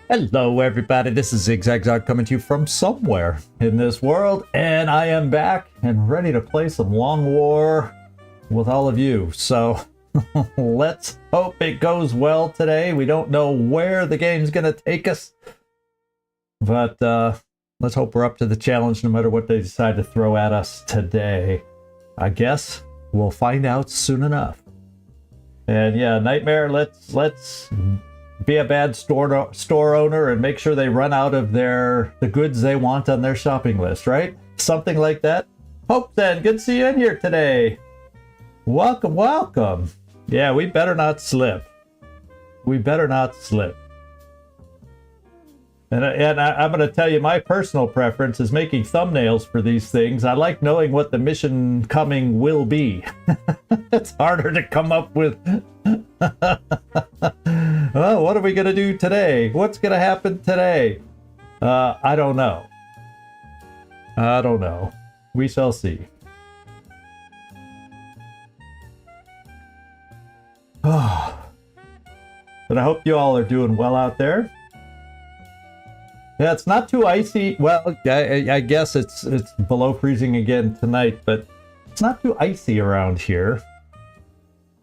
Hello everybody, this is Zigzag coming to you from somewhere in this world, and I am back and ready to play some Long War with all of you. So let's hope it goes well today. We don't know where the game's gonna take us, but let's hope we're up to the challenge no matter what they decide to throw at us today. I guess we'll find out soon enough. And yeah, Nightmare, let's be a bad store owner and make sure they run out of the goods they want on their shopping list, right? Something like that. Hope then, good to see you in here today. Welcome, welcome. Yeah, we better not slip. We better not slip. And I'm going to tell you, my personal preference is making thumbnails for these things. I like knowing what the mission coming will be. It's harder to come up with. Well, what are we going to do today? What's going to happen today? I don't know. I don't know. We shall see. But I hope you all are doing well out there. Yeah, it's not too icy. Well, I guess it's below freezing again tonight, but it's not too icy around here.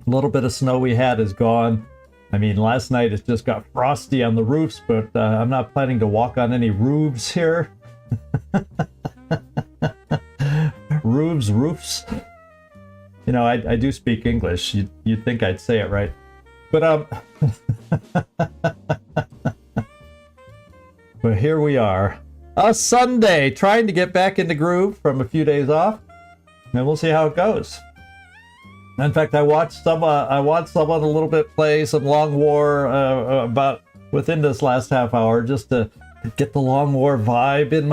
A little bit of snow we had is gone. I mean, last night it just got frosty on the roofs, but I'm not planning to walk on any roofs here. Roofs. You know, I do speak English. You'd think I'd say it right. But, but here we are. A Sunday, trying to get back in the groove from a few days off. And we'll see how it goes. In fact, I watched someone a little bit play some Long War about within this last half hour, just to get the Long War vibe in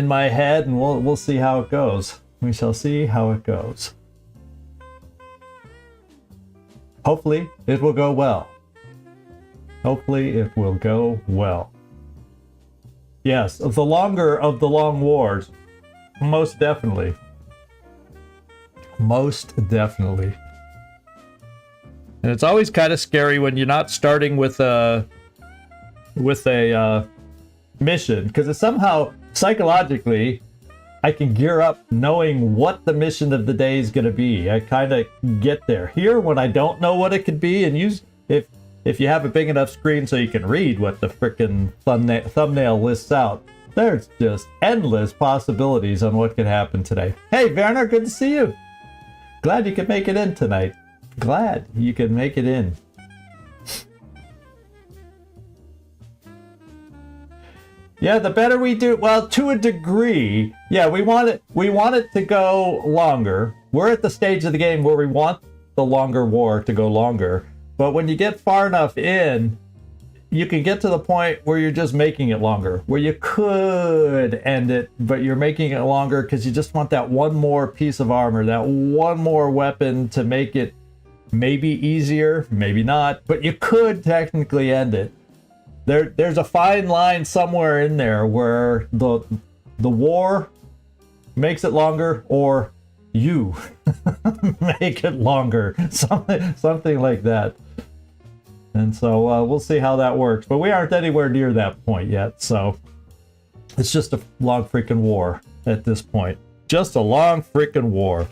my head, and we'll see how it goes. We shall see how it goes. Hopefully, it will go well. Hopefully, it will go well. Yes, the longer of the Long Wars, most definitely. Most definitely. And it's always kind of scary when you're not starting with a mission, because it's somehow psychologically I can gear up knowing what the mission of the day is going to be. I kind of get there. Here, when I don't know what it could be, and if you have a big enough screen so you can read what the frickin' thumbnail lists out, there's just endless possibilities on what could happen today. Hey Werner, good to see you. Glad you could make it in tonight. Glad you could make it in. Yeah, the better we do, well, to a degree. Yeah, we want it to go longer. We're at the stage of the game where we want the longer war to go longer. But when you get far enough in, you can get to the point where you're just making it longer, where you could end it, but you're making it longer because you just want that one more piece of armor, that one more weapon to make it maybe easier, maybe not, but you could technically end it. There's a fine line somewhere in there where the war makes it longer, or you make it longer, something like that. And so we'll see how that works. But we aren't anywhere near that point yet. So it's just a long freaking war at this point. Just a long freaking war.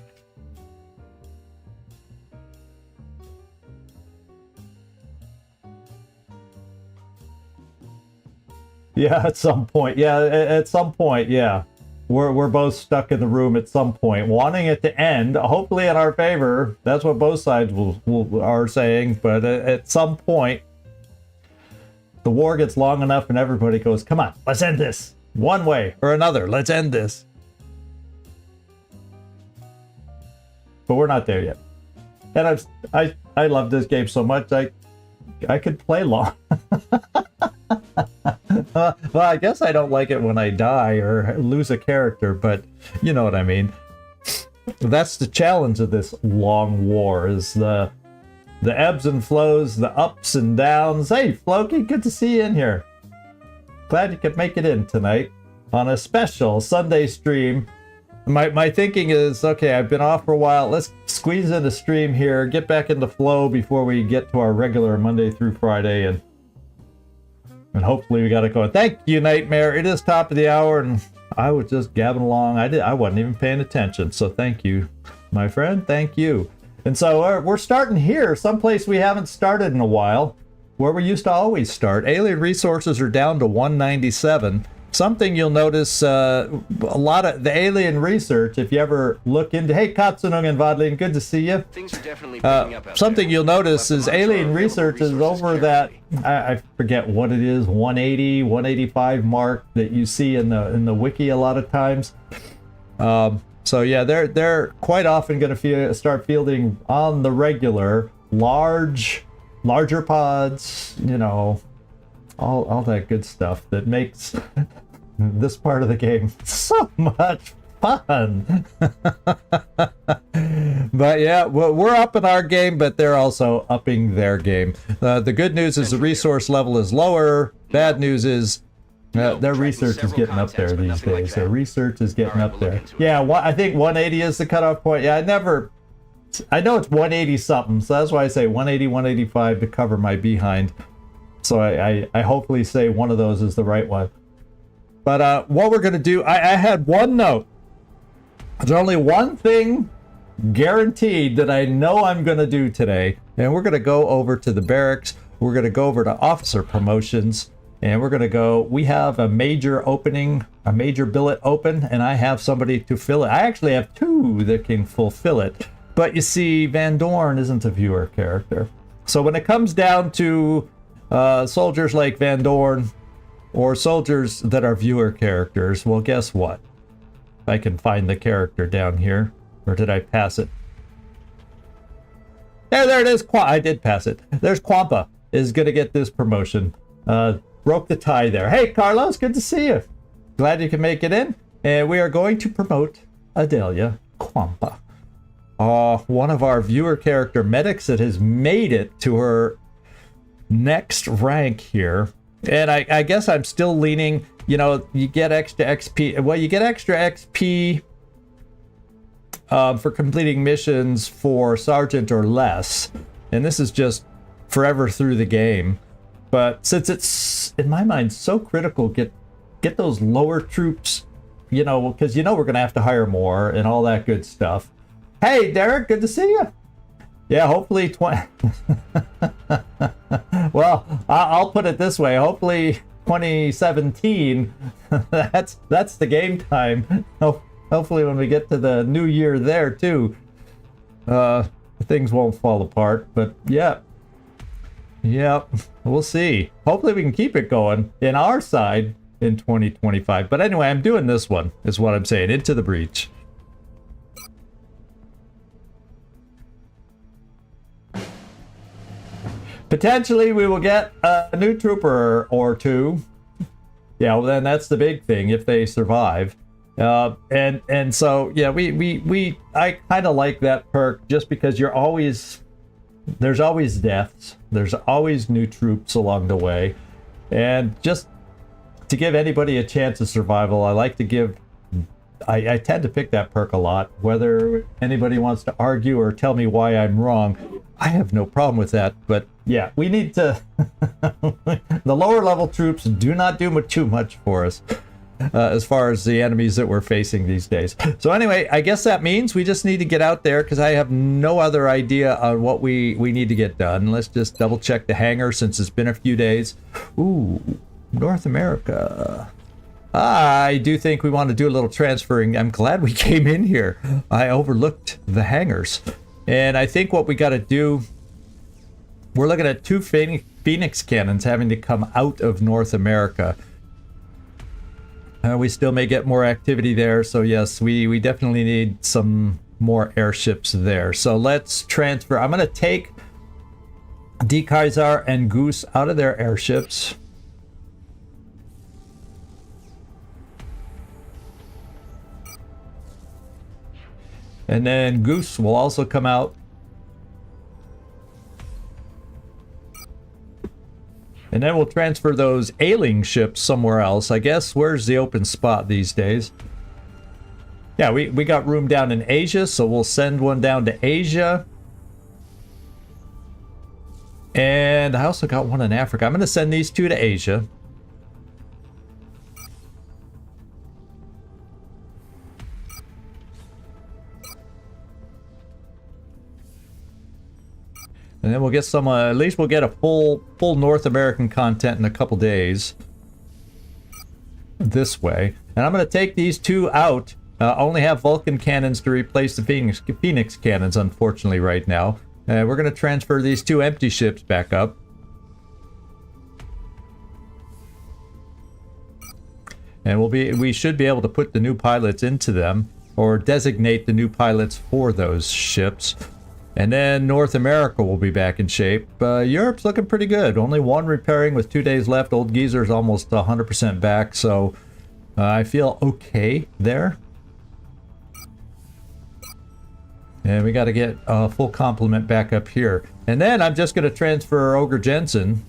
Yeah, at some point. Yeah, at some point, yeah. We're both stuck in the room at some point, wanting it to end, hopefully in our favor. That's what both sides are saying. But at some point, the war gets long enough and everybody goes, come on, let's end this. One way or another, let's end this. But we're not there yet. And I love this game so much, I could play long. Well, I guess I don't like it when I die or lose a character, but you know what I mean. That's the challenge of this Long War, is the ebbs and flows, the ups and downs. Hey, Floki, good to see you in here. Glad you could make it in tonight on a special Sunday stream. My thinking is, okay, I've been off for a while. Let's squeeze in a stream here, get back into flow before we get to our regular Monday through Friday, and And hopefully we got it going. Thank you, Nightmare. It is top of the hour, and I was just gabbing along. I wasn't even paying attention. So thank you, my friend. Thank you. And so we're starting here, someplace we haven't started in a while, where we used to always start. Alien resources are down to 197. Something you'll notice, a lot of the alien research, if you ever look into, hey, Katsunung and Vodlin, good to see you. Things are definitely picking up out Something there. you'll notice is alien research is over that, I forget what it is, 180, 185 mark that you see in the wiki a lot of times. So yeah, they're quite often going to start fielding on the regular larger pods, you know, all that good stuff that makes this part of the game so much fun. But yeah, we're upping our game, but they're also upping their game. The good news is the resource level is lower. Bad news is their research is getting up there these days. Their research is getting up there. Yeah, I think 180 is the cutoff point. Yeah, I know it's 180 something, so that's why I say 180, 185 to cover my behind. So I hopefully say one of those is the right one. But what we're going to do, I had one note. There's only one thing guaranteed that I know I'm going to do today. And we're going to go over to the barracks. We're going to go over to officer promotions. And we're going to go, we have a major opening, a major billet open, and I have somebody to fill it. I actually have two that can fulfill it. But you see, Van Dorn isn't a viewer character. So when it comes down to soldiers like Van Dorn or soldiers that are viewer characters, well, guess what? I can find the character down here. Or did I pass it? There it is. I did pass it. There's Quampa is going to get this promotion. Broke the tie there. Hey, Carlos, good to see you. Glad you can make it in. And we are going to promote Adelia Quampa. One of our viewer character medics that has made it to her next rank here. And I guess I'm still leaning, you know, you get extra XP. Well, you get extra XP for completing missions for Sergeant or less. And this is just forever through the game. But since it's, in my mind, so critical, get those lower troops, you know, because you know we're going to have to hire more and all that good stuff. Hey, Derek, good to see you. Yeah, hopefully 20... Well, I'll put it this way. Hopefully 2017, that's the game time. Hopefully when we get to the new year there, too, things won't fall apart. But, yeah. Yep, we'll see. Hopefully we can keep it going in our side in 2025. But anyway, I'm doing this one, is what I'm saying. Into the breach. Potentially we will get a new trooper or two. Yeah, well then that's the big thing if they survive. And so yeah, I kind of like that perk just because there's always deaths. There's always new troops along the way. And just to give anybody a chance of survival, I tend to pick that perk a lot. Whether anybody wants to argue or tell me why I'm wrong, I have no problem with that. But yeah, we need to... The lower level troops do not do too much for us. As far as the enemies that we're facing these days. So anyway, I guess that means we just need to get out there because I have no other idea on what we need to get done. Let's just double check the hangar since it's been a few days. Ooh, North America. I do think we want to do a little transferring. I'm glad we came in here. I overlooked the hangars. And I think what we got to do, we're looking at 2 Phoenix cannons having to come out of North America. We still may get more activity there, so yes, we definitely need some more airships there. So let's transfer. I'm going to take D. Kaiser and Goose out of their airships. And then Goose will also come out. And then we'll transfer those ailing ships somewhere else. I guess, where's the open spot these days? Yeah, we got room down in Asia, so we'll send one down to Asia. And I also got one in Africa. I'm going to send these 2 to Asia. And then we'll get some, at least we'll get a full North American content in a couple days. This way. And I'm going to take these two out. I only have Vulcan cannons to replace the Phoenix cannons, unfortunately, right now. We're going to transfer these two empty ships back up. And we should be able to put the new pilots into them, or designate the new pilots for those ships. And then North America will be back in shape. Europe's looking pretty good. Only one repairing with 2 days left. Old Geezer's almost 100% back, so I feel okay there. And we got to get a full complement back up here. And then I'm just going to transfer Ogre Jensen.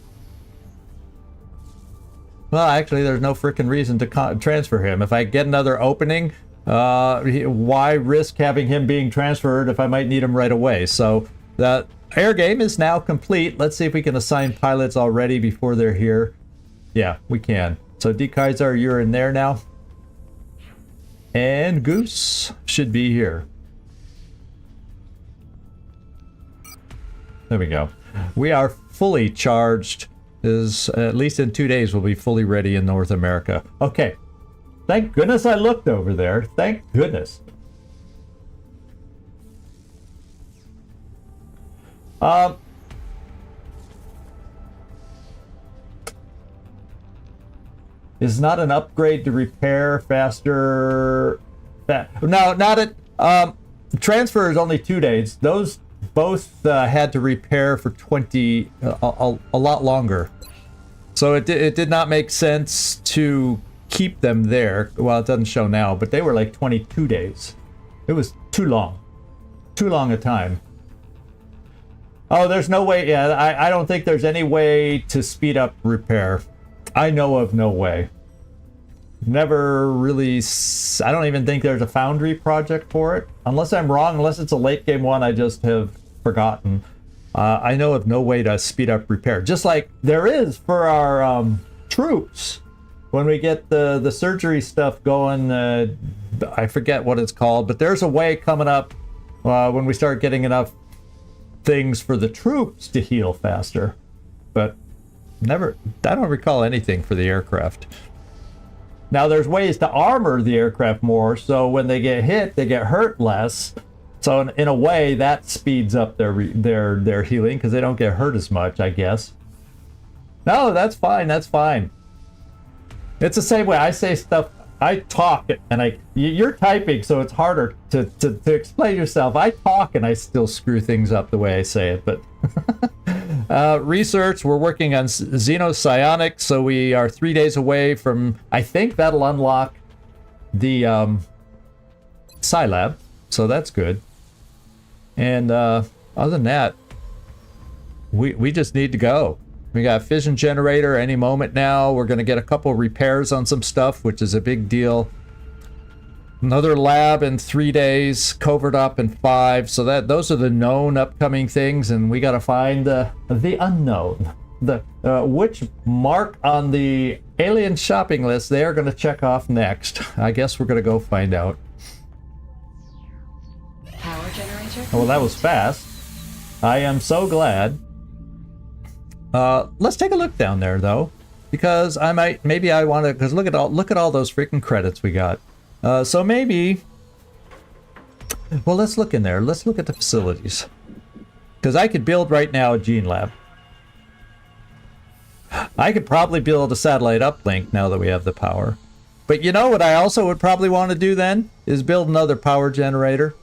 Well, actually, there's no freaking reason to transfer him. If I get another opening, why risk having him being transferred if I might need him right away? So the air game is now complete. Let's see if we can assign pilots already before they're here. Yeah, we can. So D-Kaiser, you're in there now. And Goose should be here. There we go. We are fully charged. At least in 2 days we'll be fully ready in North America. Okay. Thank goodness I looked over there. Thank goodness. Is not an upgrade to repair faster. No, not it. Transfer is only 2 days. Those both had to repair for 20, a lot longer. So it did not make sense to keep them there. Well, it doesn't show now, but they were like 22 days. It was too long a time. Oh, there's no way. Yeah, I don't think there's any way to speed up repair. I know of no way. Never really. I don't even think there's a Foundry project for it, unless I'm wrong. Unless it's a late game one, I just have forgotten. I know of no way to speed up repair, just like there is for our troops. When we get the surgery stuff going, I forget what it's called, but there's a way coming up when we start getting enough things for the troops to heal faster. But I don't recall anything for the aircraft. Now there's ways to armor the aircraft more, so when they get hit, they get hurt less. So in a way, that speeds up their healing because they don't get hurt as much, I guess. No, that's fine. That's fine. It's the same way I say stuff. I talk and you're typing, so it's harder to explain yourself. I talk and I still screw things up the way I say it. But research, we're working on xenopsionics, so we are 3 days away from. I think that'll unlock the Scilab, so that's good. And other than that, we just need to go. We got a fission generator any moment now. We're going to get a couple repairs on some stuff, which is a big deal. Another lab in 3 days, covert up in 5. So those are the known upcoming things, and we got to find the unknown. Which mark on the alien shopping list they are going to check off next. I guess we're going to go find out. Power generator. Oh, well, that was fast. I am so glad. Let's take a look down there though, because maybe I want to, because look at all those freaking credits we got. So maybe, well, let's look in there. Let's look at the facilities, because I could build right now a gene lab. I could probably build a satellite uplink now that we have the power. But you know what I also would probably want to do then is build another power generator.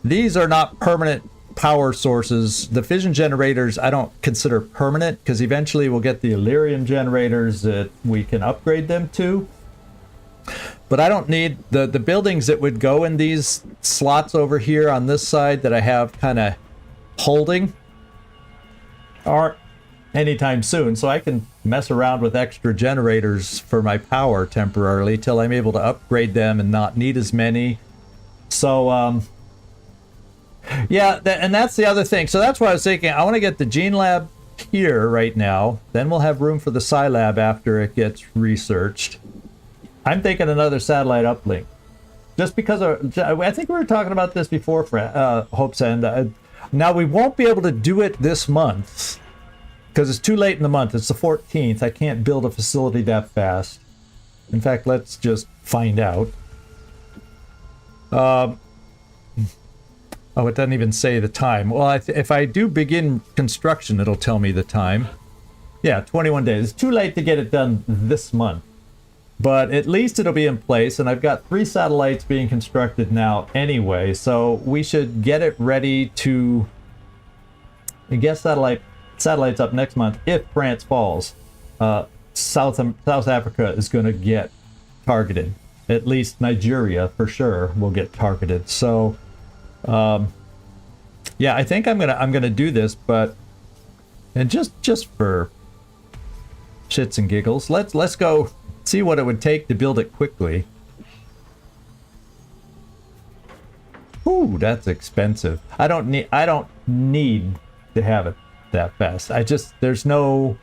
These are not permanent power sources. The fission generators I don't consider permanent, because eventually we'll get the Illyrium generators that we can upgrade them to. But I don't need the buildings that would go in these slots over here on this side that I have kind of holding aren't anytime soon, so I can mess around with extra generators for my power temporarily till I'm able to upgrade them and not need as many. So yeah, and that's the other thing. So that's why I was thinking, I want to get the Gene Lab here right now. Then we'll have room for the Psi Lab after it gets researched. I'm thinking another satellite uplink. Just because I think we were talking about this before, Hope's End. Now, we won't be able to do it this month because it's too late in the month. It's the 14th. I can't build a facility that fast. In fact, let's just find out. Oh, it doesn't even say the time. Well, if I do begin construction, it'll tell me the time. Yeah, 21 days. It's too late to get it done this month. But at least it'll be in place, and I've got 3 satellites being constructed now anyway, so we should get it ready to get satellites up next month if France falls. South Africa is going to get targeted. At least Nigeria, for sure, will get targeted. So, yeah, I think I'm gonna do this, but and just for shits and giggles, let's go see what it would take to build it quickly. Ooh, that's expensive. I don't need to have it that fast. There's no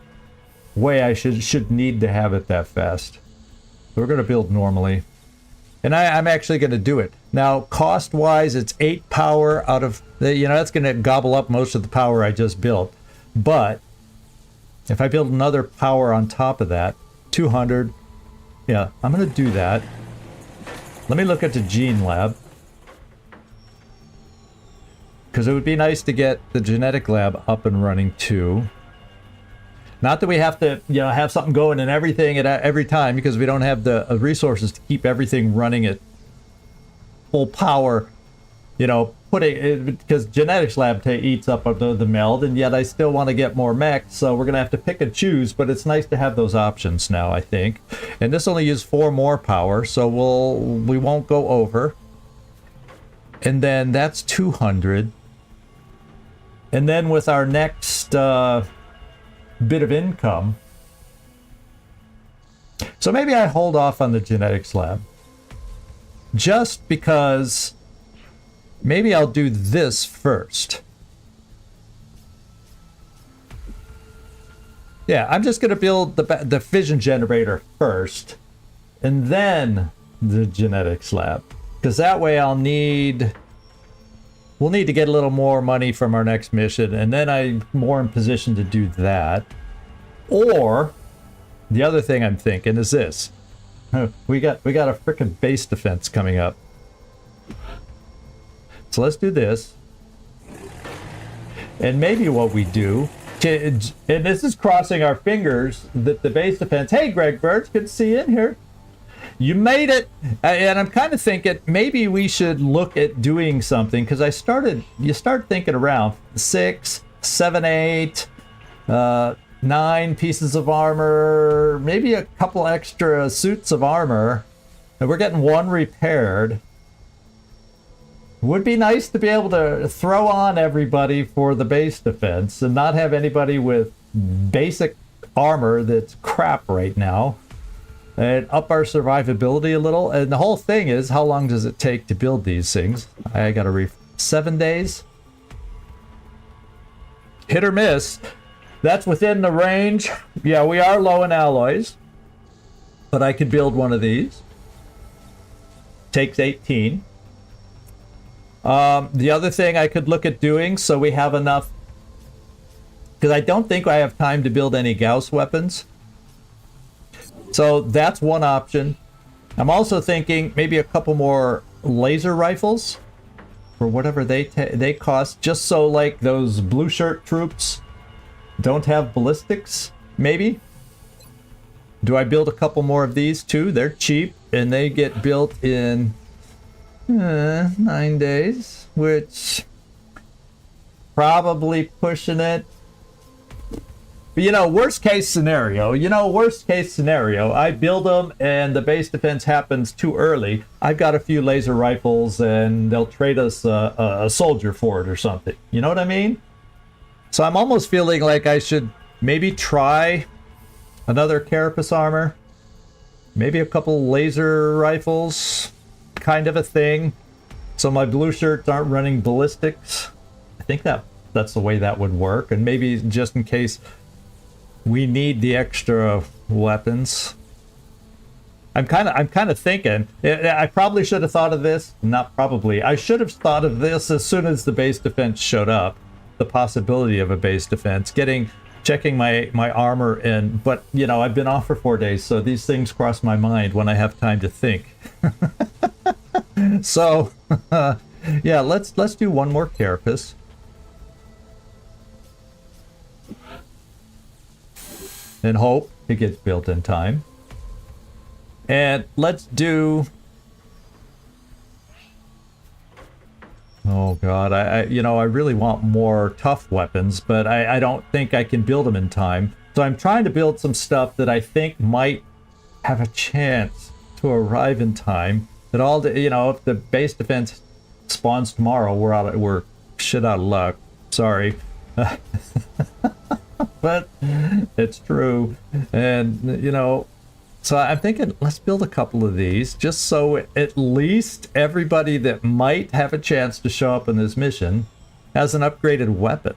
way I should need to have it that fast. We're gonna build normally. And I'm actually going to do it. Now, cost-wise, it's 8 power out of... that's going to gobble up most of the power I just built. But if I build another power on top of that, 200... Yeah, I'm going to do that. Let me look at the Gene Lab. Because it would be nice to get the genetic lab up and running, too. Not that we have to, have something going and everything at every time, because we don't have the resources to keep everything running at full power. Because genetics lab eats up the meld, and yet I still want to get more mechs, so we're gonna have to pick and choose. But it's nice to have those options now, I think. And this only uses 4 more power, so we won't go over. And then that's 200. And then with our next bit of income, so maybe I hold off on the genetics lab just because maybe I'll do this first. Yeah, I'm just going to build the fission generator first and then the genetics lab, because that way we'll need to get a little more money from our next mission, and then I'm more in position to do that. Or the other thing I'm thinking is this. We got a frickin' base defense coming up. So let's do this. And maybe what we do, and this is crossing our fingers that the base defense... Hey, Greg Birch, good to see you in here. You made it. And I'm kind of thinking maybe we should look at doing something, because you start thinking around 6, 7, 8, 9 pieces of armor, maybe a couple extra suits of armor, and we're getting 1 repaired. Would be nice to be able to throw on everybody for the base defense and not have anybody with basic armor that's crap right now. And up our survivability a little. And the whole thing is, how long does it take to build these things? I gotta 7 days? Hit or miss. That's within the range. Yeah, we are low in alloys. But I could build one of these. Takes 18. The other thing I could look at doing, so we have enough... Because I don't think I have time to build any Gauss weapons. So that's one option. I'm also thinking maybe a couple more laser rifles for whatever they cost, just so like those blue shirt troops don't have ballistics, maybe. Do I build a couple more of these too? They're cheap and they get built in 9 days, which probably pushing it. But worst case scenario, I build them and the base defense happens too early. I've got a few laser rifles and they'll trade us a soldier for it or something. You know what I mean? So I'm almost feeling like I should maybe try another carapace armor. Maybe a couple laser rifles, kind of a thing. So my blue shirts aren't running ballistics. I think that's the way that would work. And maybe just in case we need the extra weapons. I'm kind of thinking. I probably should have thought of this. Not probably. I should have thought of this as soon as the base defense showed up. The possibility of a base defense, checking my armor in. But you know, I've been off for 4 days, so these things cross my mind when I have time to think. So, yeah, let's do one more carapace. And hope it gets built in time. And let's do... Oh god, I really want more tough weapons, but I don't think I can build them in time. So I'm trying to build some stuff that I think might have a chance to arrive in time. That all the, if the base defense spawns tomorrow, we're shit out of luck. Sorry. But it's true. And so I'm thinking, let's build a couple of these, just so at least everybody that might have a chance to show up in this mission has an upgraded weapon.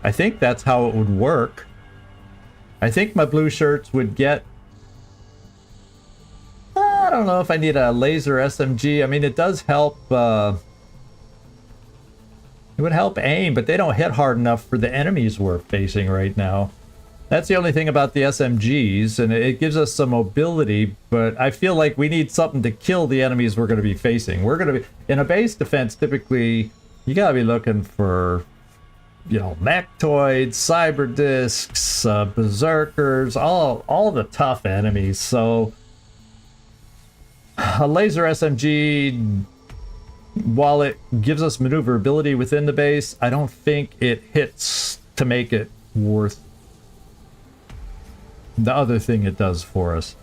I think that's how it would work. I think my blue shirts would get... I don't know if I need a laser SMG. I mean, it does help... it would help aim, but they don't hit hard enough for the enemies we're facing right now. That's the only thing about the SMGs, and it gives us some mobility, but I feel like we need something to kill the enemies we're going to be facing. We're going to be... In a base defense, typically, you got to be looking for, mechtoids, cyber discs, berserkers, all the tough enemies. So, a laser SMG, while it gives us maneuverability within the base, I don't think it hits to make it worth the other thing it does for us.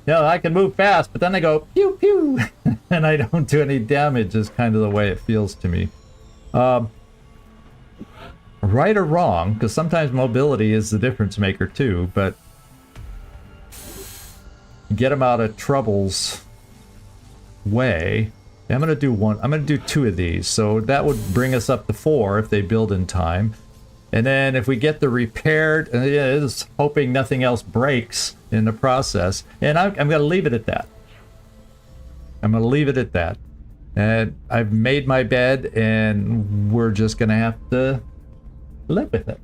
I can move fast, but then I go pew pew and I don't do any damage, is kind of the way it feels to me. Right or wrong, because sometimes mobility is the difference maker too, but get them out of trouble's way. I'm gonna do 2 of these, so that would bring us up to 4 if they build in time. And then if we get the repaired, just hoping nothing else breaks in the process. And I'm going to leave it at that. I'm going to leave it at that. And I've made my bed, and we're just going to have to live with it.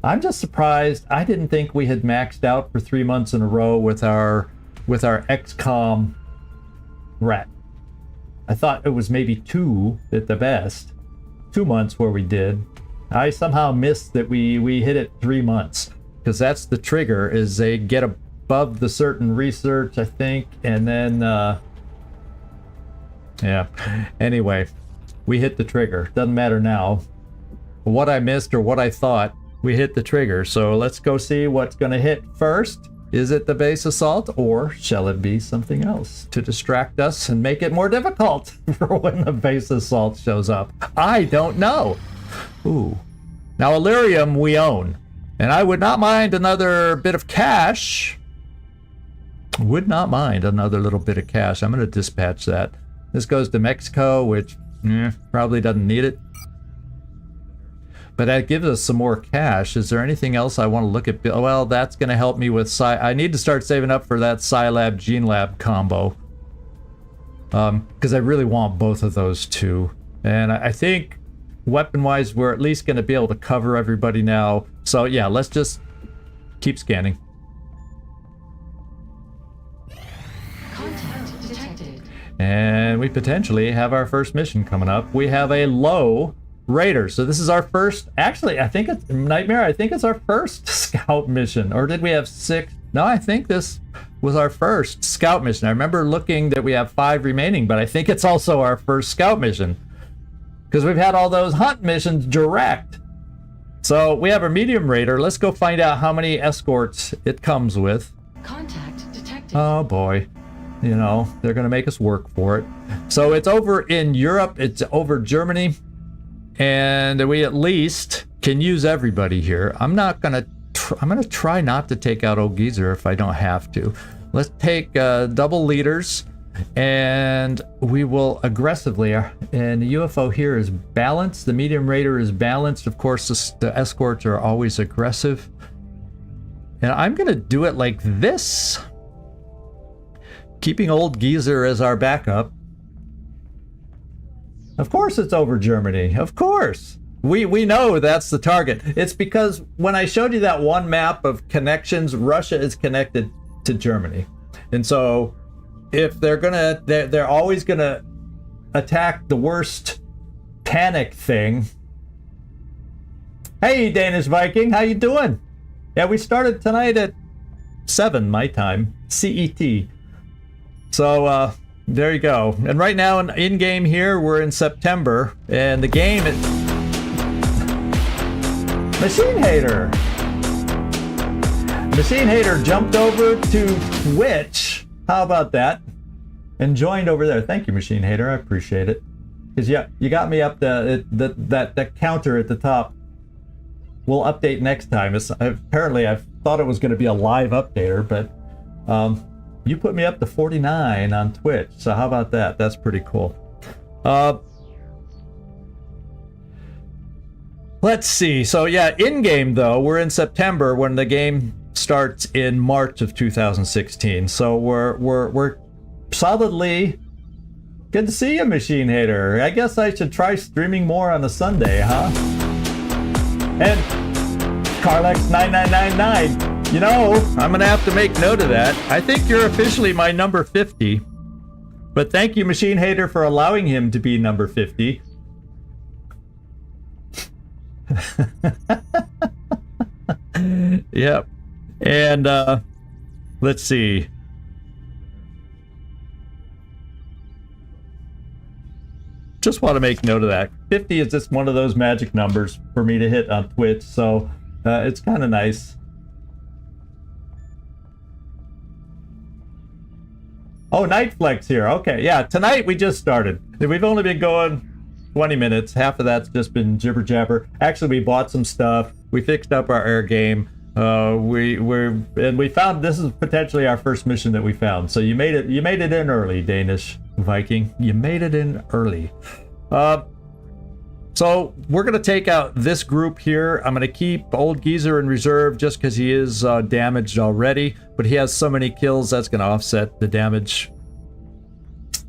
I'm just surprised. I didn't think we had maxed out for 3 months in a row with our XCom rat. I thought it was maybe 2 at the best. 2 months where we did. I somehow missed that we hit it 3 months, because that's the trigger, is they get above the certain research, I think, and then yeah, anyway, we hit the trigger. Doesn't matter now what I missed or what I thought, we hit the trigger. So let's go see what's going to hit first. Is it the base assault, or shall it be something else to distract us and make it more difficult for when the base assault shows up? I don't know. Ooh. Now, Illyrium we own, and I would not mind another bit of cash. Would not mind another little bit of cash. I'm going to dispatch that. This goes to Mexico, which probably doesn't need it. But that gives us some more cash. Is there anything else I want to look at? Well, that's going to help me with I need to start saving up for that Scilab Gene Lab combo. Because I really want both of those two. And I think weapon-wise, we're at least going to be able to cover everybody now. So yeah, let's just keep scanning. Contact detected. And we potentially have our first mission coming up. We have a low raider. So this is our first, actually, I think it's Nightmare. I think it's our first scout mission. Or did we have 6? No, I think this was our first scout mission. I remember looking that we have 5 remaining, but I think it's also our first scout mission, because we've had all those hunt missions direct. So we have a medium raider. Let's go find out how many escorts it comes with. Contact detected. Oh boy. They're going to make us work for it. So it's over in Europe. It's over Germany. And we at least can use everybody here. I'm going to try not to take out Old Geezer if I don't have to. Let's take double leaders. And we will aggressively, and the UFO here is balanced, the medium raider is balanced. Of course, the escorts are always aggressive. And I'm going to do it like this. keeping old geezer as our backup. Of course it's over Germany. Of course. We know that's the target. It's because when I showed you that one map of connections, Russia is connected to Germany. And so if they're always gonna attack the worst panic thing. Hey, Danish Viking, how you doing? Yeah, we started tonight at 7 my time, CET. So there you go. And right now in game here, we're in September, and the game is Machine Hater. Machine Hater jumped over to Twitch. How about that? And joined over there. Thank you, Machine Hater. I appreciate it. Because yeah, you got me up that counter at the top. We'll update next time. Apparently, I thought it was going to be a live updater, but you put me up to 49 on Twitch. So how about that? That's pretty cool. Let's see. So yeah, in-game though, we're in September when the game starts in March of 2016. So we're solidly. Good to see you, Machine Hater. I guess I should try streaming more on a Sunday, huh? And Carlex9999. You know, I'm gonna have to make note of that. I think you're officially my number 50. But thank you, Machine Hater, for allowing him to be number 50. Yep. And let's see. Just want to make note of that. 50 is just one of those magic numbers for me to hit on Twitch, so it's kind of nice. Oh, Nightflex here. Okay, yeah, tonight we just started. We've only been going 20 minutes. Half of that's just been jibber jabber. Actually, we bought some stuff. We fixed up our air game. We found this is potentially our first mission that we found. So you made it in early, Danish Viking. You made it in early. So we're gonna take out this group here. I'm gonna keep old geezer in reserve just because he is damaged already, but he has so many kills that's gonna offset the damage.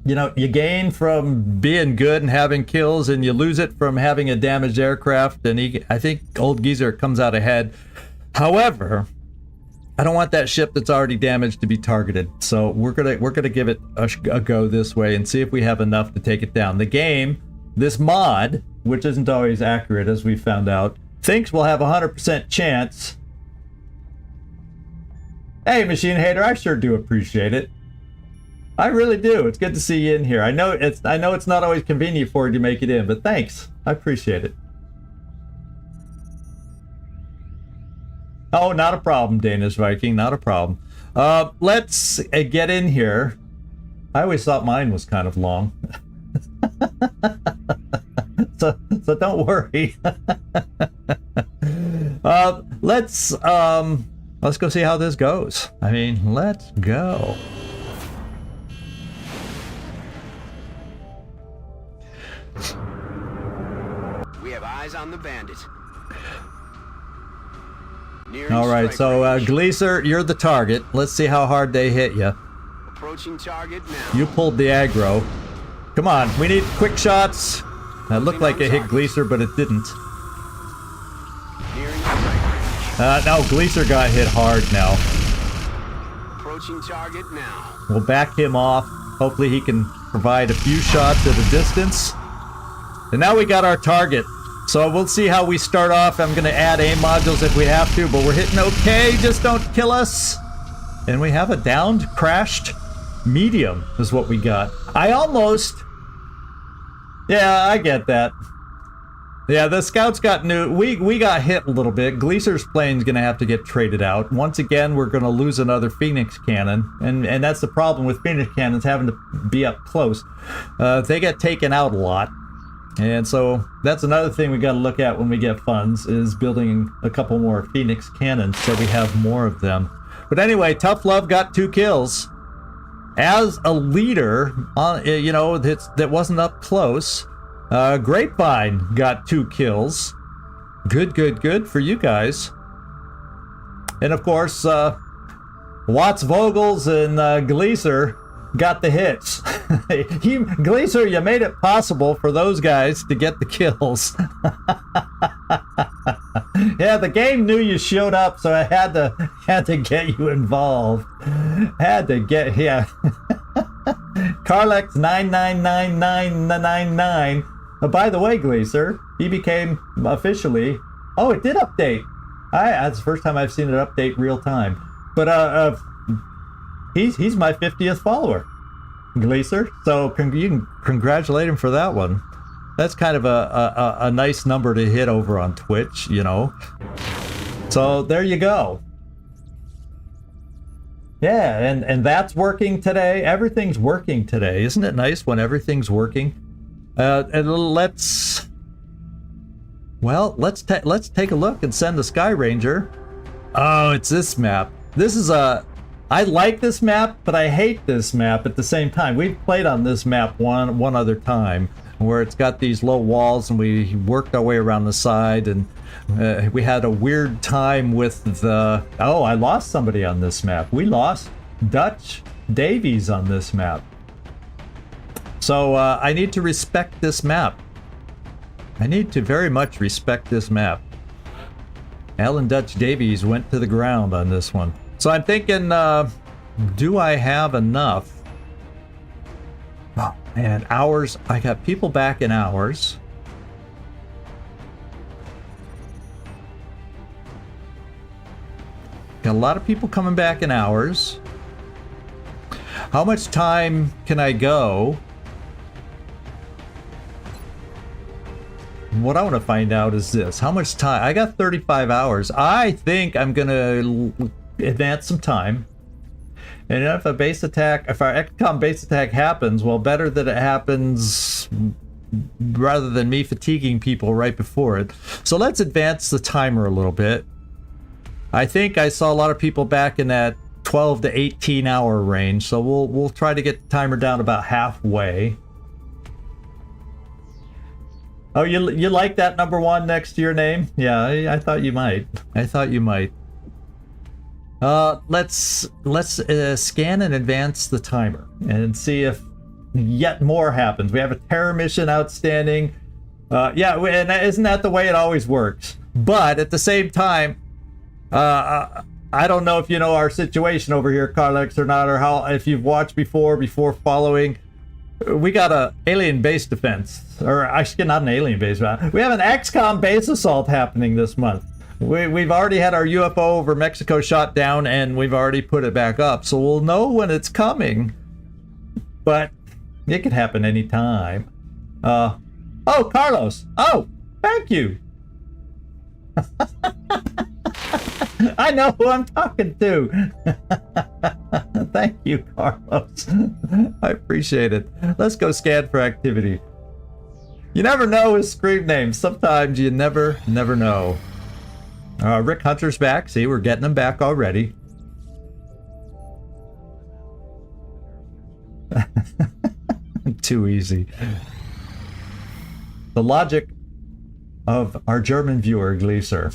You know, you gain from being good and having kills, and you lose it from having a damaged aircraft. And I think old geezer comes out ahead. However, I don't want that ship that's already damaged to be targeted. So we're gonna give it a go this way and see if we have enough to take it down. The game, this mod, which isn't always accurate as we found out, thinks we'll have a 100% chance. Hey, Machine Hater, I sure do appreciate it. I really do. It's good to see you in here. I know it's not always convenient for you to make it in, but thanks. I appreciate it. Oh, not a problem, Danish Viking. Not a problem. Let's get in here. I always thought mine was kind of long. so don't worry. Let's go see how this goes. I mean, let's go. We have eyes on the bandit. All right, so Gleaser, you're the target. Let's see how hard they hit you. Approaching target now. You pulled the aggro. Come on, we need quick shots. That looked like it hit Gleaser, but it didn't. No, Gleaser got hit hard now. Approaching target now. We'll back him off. Hopefully he can provide a few shots at a distance. And now we got our target. So we'll see how we start off. I'm going to add aim modules if we have to, but we're hitting okay. Just don't kill us. And we have a downed, crashed medium is what we got. I almost... Yeah, I get that. Yeah, the scouts got new. We got hit a little bit. Gleaser's plane's going to have to get traded out. Once again, we're going to lose another Phoenix cannon. And that's the problem with Phoenix cannons having to be up close. They get taken out a lot. And so that's another thing we got to look at when we get funds, is building a couple more Phoenix cannons so we have more of them. But anyway, Tough Love got 2 kills. As a leader, you know, that wasn't up close. Grapevine got 2 kills. Good for you guys. And of course, Watts Vogels and Gleaser got the hits. Gleaser, you made it possible for those guys to get the kills. Yeah, the game knew you showed up, so I had to get you involved. Had to get, yeah. Carlex 9999999. By the way, Gleaser, he became officially. Oh, it did update. That's the first time I've seen it update real time. But he's my 50th follower, Gleaser. So you can congratulate him for that one. That's kind of a nice number to hit over on Twitch, you know. So there you go. Yeah, and that's working today. Everything's working today. Isn't it nice when everything's working? And let's take a look and send the Sky Ranger. Oh, it's this map. This is I like this map, but I hate this map at the same time. We've played on this map one other time, where it's got these low walls and we worked our way around the side, and we had a weird time with the... Oh, I lost somebody on this map. We lost Dutch Davies on this map. So I need to respect this map. I need to very much respect this map. Alan Dutch Davies went to the ground on this one. So I'm thinking, do I have enough? Oh man, hours. I got people back in hours. Got a lot of people coming back in hours. How much time can I go? What I want to find out is this. How much time? I got 35 hours. I think I'm going to advance some time. And if a base attack, if our XCom base attack happens, well, better that it happens rather than me fatiguing people right before it. So let's advance the timer a little bit. I think I saw a lot of people back in that 12 to 18 hour range. So we'll try to get the timer down about halfway. Oh, you like that #1 next to your name? Yeah, I thought you might. I thought you might. Let's scan and advance the timer and see if yet more happens. We have a terror mission outstanding. Yeah, and isn't that the way it always works? But at the same time, I don't know if you know our situation over here, Carlex, or not, or how if you've watched before following. We got a alien base defense, or actually not an alien base. We have an XCOM base assault happening this month. We've already had our UFO over Mexico shot down, and we've already put it back up, so we'll know when it's coming. But it could happen anytime. Oh, Carlos. Oh, thank you. I know who I'm talking to. Thank you, Carlos. I appreciate it. Let's go scan for activity. You never know his scream name. Sometimes you never know. Rick Hunter's back. See, we're getting him back already. Too easy. The logic of our German viewer, Gleaser.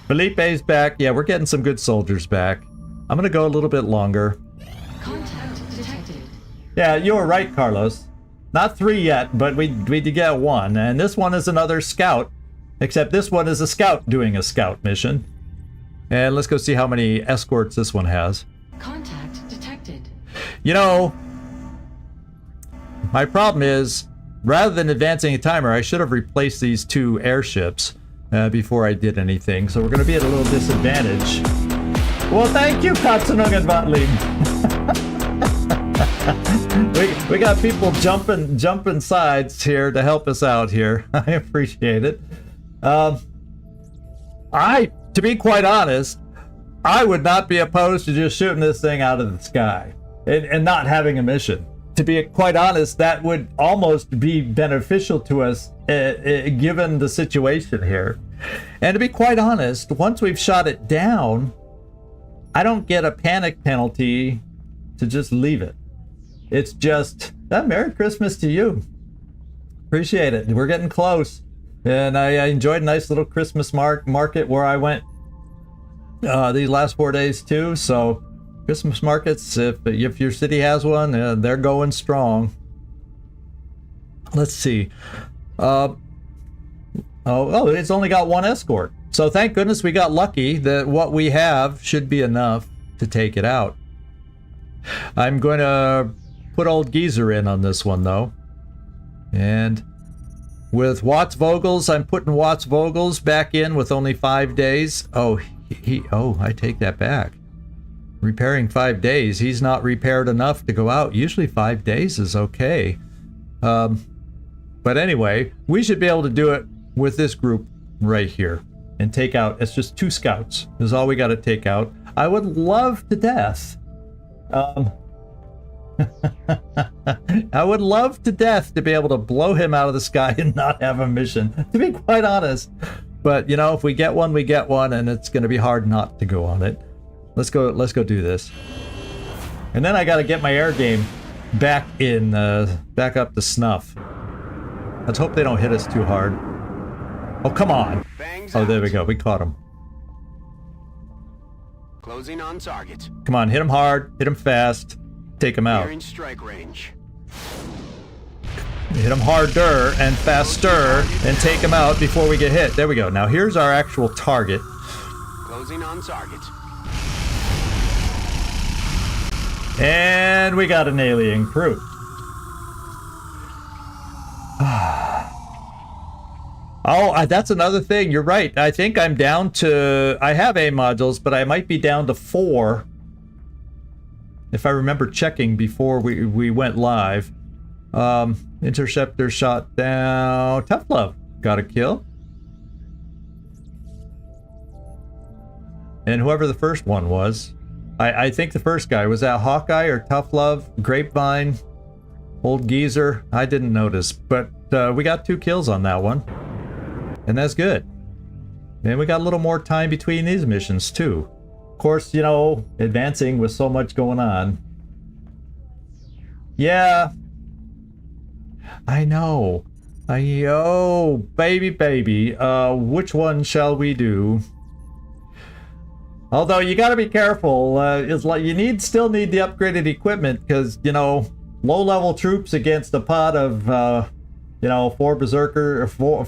Felipe's back. Yeah, we're getting some good soldiers back. I'm gonna go a little bit longer. Contact detected. Yeah, you were right, Carlos. Not 3 yet, but we did get 1. And this one is another scout. Except this one is a scout doing a scout mission. And let's go see how many escorts this one has. Contact detected. You know, my problem is, rather than advancing a timer, I should have replaced these 2 airships before I did anything. So we're going to be at a little disadvantage. Well, thank you, Katzenungen Vatling. we got people jumping sides here to help us out here. I appreciate it. To be quite honest, I would not be opposed to just shooting this thing out of the sky and not having a mission. To be quite honest, that would almost be beneficial to us given the situation here. And to be quite honest, once we've shot it down, I don't get a panic penalty to just leave it. It's just, Merry Christmas to you. Appreciate it. We're getting close. And I enjoyed a nice little Christmas market where I went these last 4 days too. So Christmas markets, if your city has one, they're going strong. Let's see. Oh, it's only got one escort. So thank goodness we got lucky that what we have should be enough to take it out. I'm going to put old Geezer in on this one though. And with Watts Vogels, I'm putting Watts Vogels back in with only 5 days. Oh, I take that back. Repairing 5 days. He's not repaired enough to go out. Usually 5 days is okay. But anyway, we should be able to do it with this group right here and take out. It's just 2 scouts is all we got to take out. I would love to death. I would love to death to be able to blow him out of the sky and not have a mission, to be quite honest. But you know, if we get one, we get one, and it's going to be hard not to go on it. Let's go do this. And then I got to get my air game back up to snuff. Let's hope they don't hit us too hard. Oh, come on. Oh, there we go. We caught him. Closing on target. Come on, hit him hard, hit him fast, take him out. Nearing strike range. Hit him harder and faster and take him out before we get hit. There we go. Now here's our actual target. Closing on target. And we got an alien crew. Oh, that's another thing. You're right. I think I'm down to... I have A modules, but I might be down to 4. If I remember checking before we went live. Interceptor shot down. Tough Love got a kill. And whoever the first one was. I think the first guy. Was that Hawkeye or Tough Love? Grapevine? Old Geezer? I didn't notice. But we got 2 kills on that one. And that's good. And we got a little more time between these missions too. Of course, you know, advancing with so much going on. Yeah. I know. Oh, baby. Which one shall we do? Although you got to be careful. It's like you still need the upgraded equipment because, you know, low-level troops against a pot of... you know, 4 mutons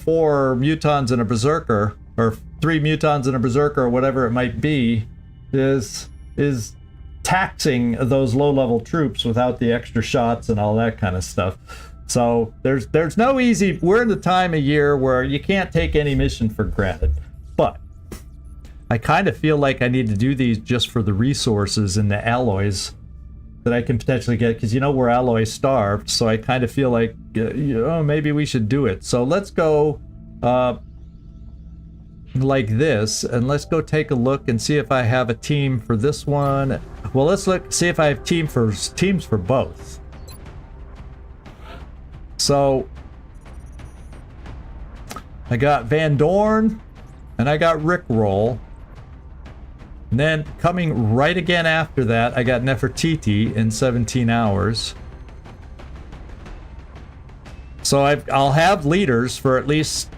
and a berserker, or 3 mutons and a berserker, or whatever it might be, is taxing those low-level troops without the extra shots and all that kind of stuff. So there's no easy. We're in the time of year where you can't take any mission for granted. But I kind of feel like I need to do these just for the resources and the alloys that I can potentially get, because you know we're alloy starved, so I kind of feel like maybe we should do it. So let's go like this, and let's go take a look and see if I have a team for this one. Well, let's see if I have teams for both. So I got Van Dorn and I got Rickroll. And then coming right again after that, I got Nefertiti in 17 hours. So I'll have leaders for at least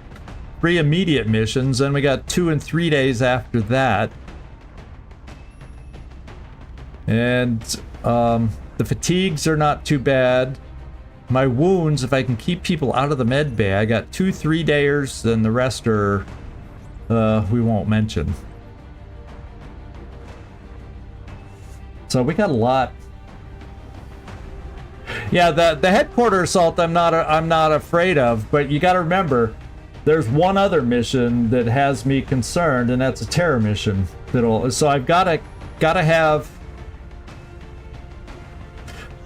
3 immediate missions, and we got 2 and 3 days after that. And the fatigues are not too bad. My wounds, if I can keep people out of the med bay, I got 2 3-dayers, and the rest are we won't mention. So we got a lot. Yeah, the headquarters assault I'm not afraid of, but you got to remember there's one other mission that has me concerned, and that's a terror mission. So I've got to have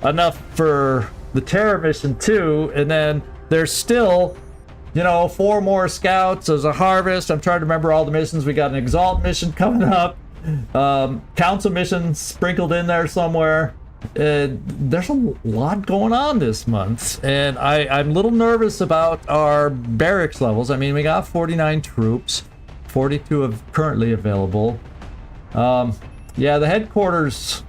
enough for the terror mission too, and then there's still, you know, 4 more scouts. There's a harvest. I'm trying to remember all the missions. We got an exalt mission coming up. Council missions sprinkled in there somewhere. There's a lot going on this month, and I'm a little nervous about our barracks levels. I mean, we got 49 troops, 42 of currently available. Yeah, the headquarters.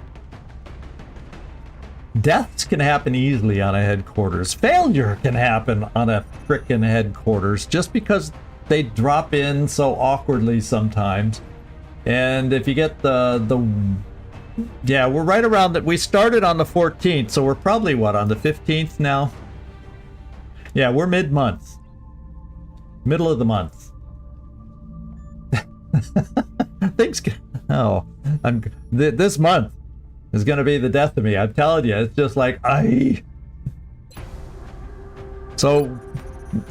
Deaths can happen easily on a headquarters. Failure can happen on a frickin' headquarters just because they drop in so awkwardly sometimes. And if you get yeah, we're right around that. We started on the 14th, so we're probably what, on the 15th now? Yeah, we're mid-month. Middle of the month. Things oh, this month is gonna be the death of me. I'm telling you, it's just like So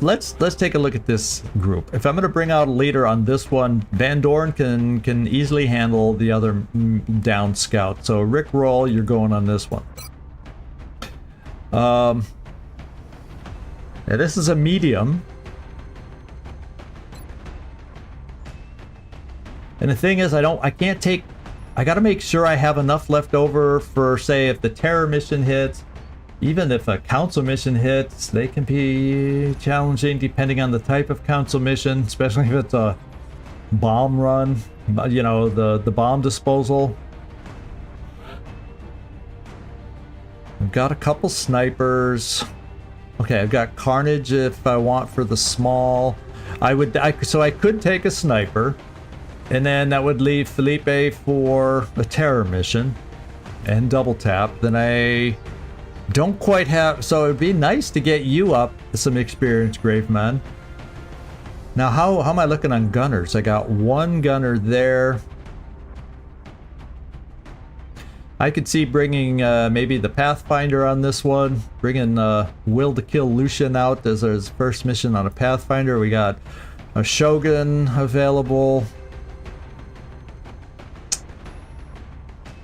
let's take a look at this group. If I'm gonna bring out a leader on this one, Van Dorn can easily handle the other down scout. So Rick Roll, you're going on this one. Yeah, this is a medium. And the thing is, I can't take, I gotta make sure I have enough left over for, say, if the terror mission hits, even if a council mission hits, they can be challenging depending on the type of council mission, especially if it's a bomb run, you know, the bomb disposal. I've got a couple snipers. Okay, I've got Carnage if I want for the small. So I could take a sniper. And then that would leave Felipe for a terror mission and double tap. Then I don't quite have, so it'd be nice to get you up some experience, Graveman. Now, how am I looking on gunners? I got one gunner there. I could see bringing maybe the Pathfinder on this one. Bringing Will to Kill Lucian out as his first mission on a Pathfinder. We got a Shogun available.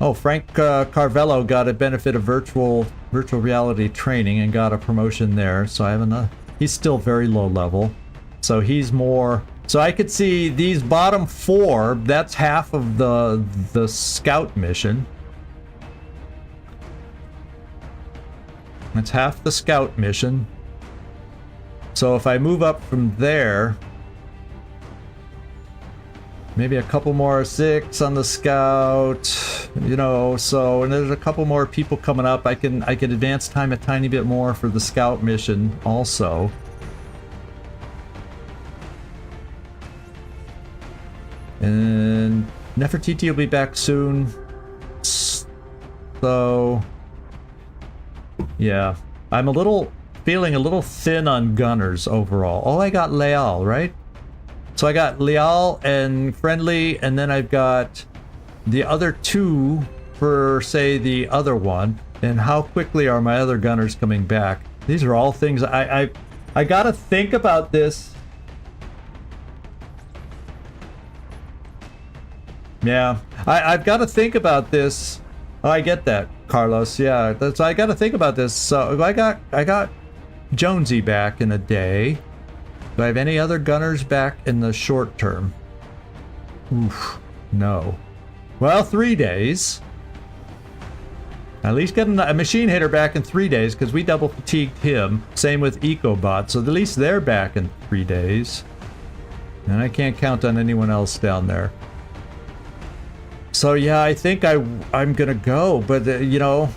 Oh, Frank Carvello got a benefit of virtual reality training and got a promotion there. So I have enough. He's still very low level. So he's more. So I could see these bottom four. That's half of the scout mission. That's half the scout mission. So if I move up from there, maybe a couple more 6 on the scout, you know, so, and there's a couple more people coming up. I can advance time a tiny bit more for the scout mission also. And Nefertiti will be back soon. So yeah, I'm feeling a little thin on gunners overall. Oh, I got Leal, right? So I got Leal and Friendly, and then I've got the other two for, say, the other one. And how quickly are my other gunners coming back? These are all things I gotta think about this. Yeah, I've got to think about this. Oh, I get that, Carlos. Yeah, that's, I got to think about this. So I got Jonesy back in a day. Do I have any other gunners back in the short term? Oof, no. Well, 3 days. At least getting a machine hitter back in 3 days because we double fatigued him. Same with EcoBot, so at least they're back in 3 days. And I can't count on anyone else down there. So yeah, I think I'm gonna go, but you know,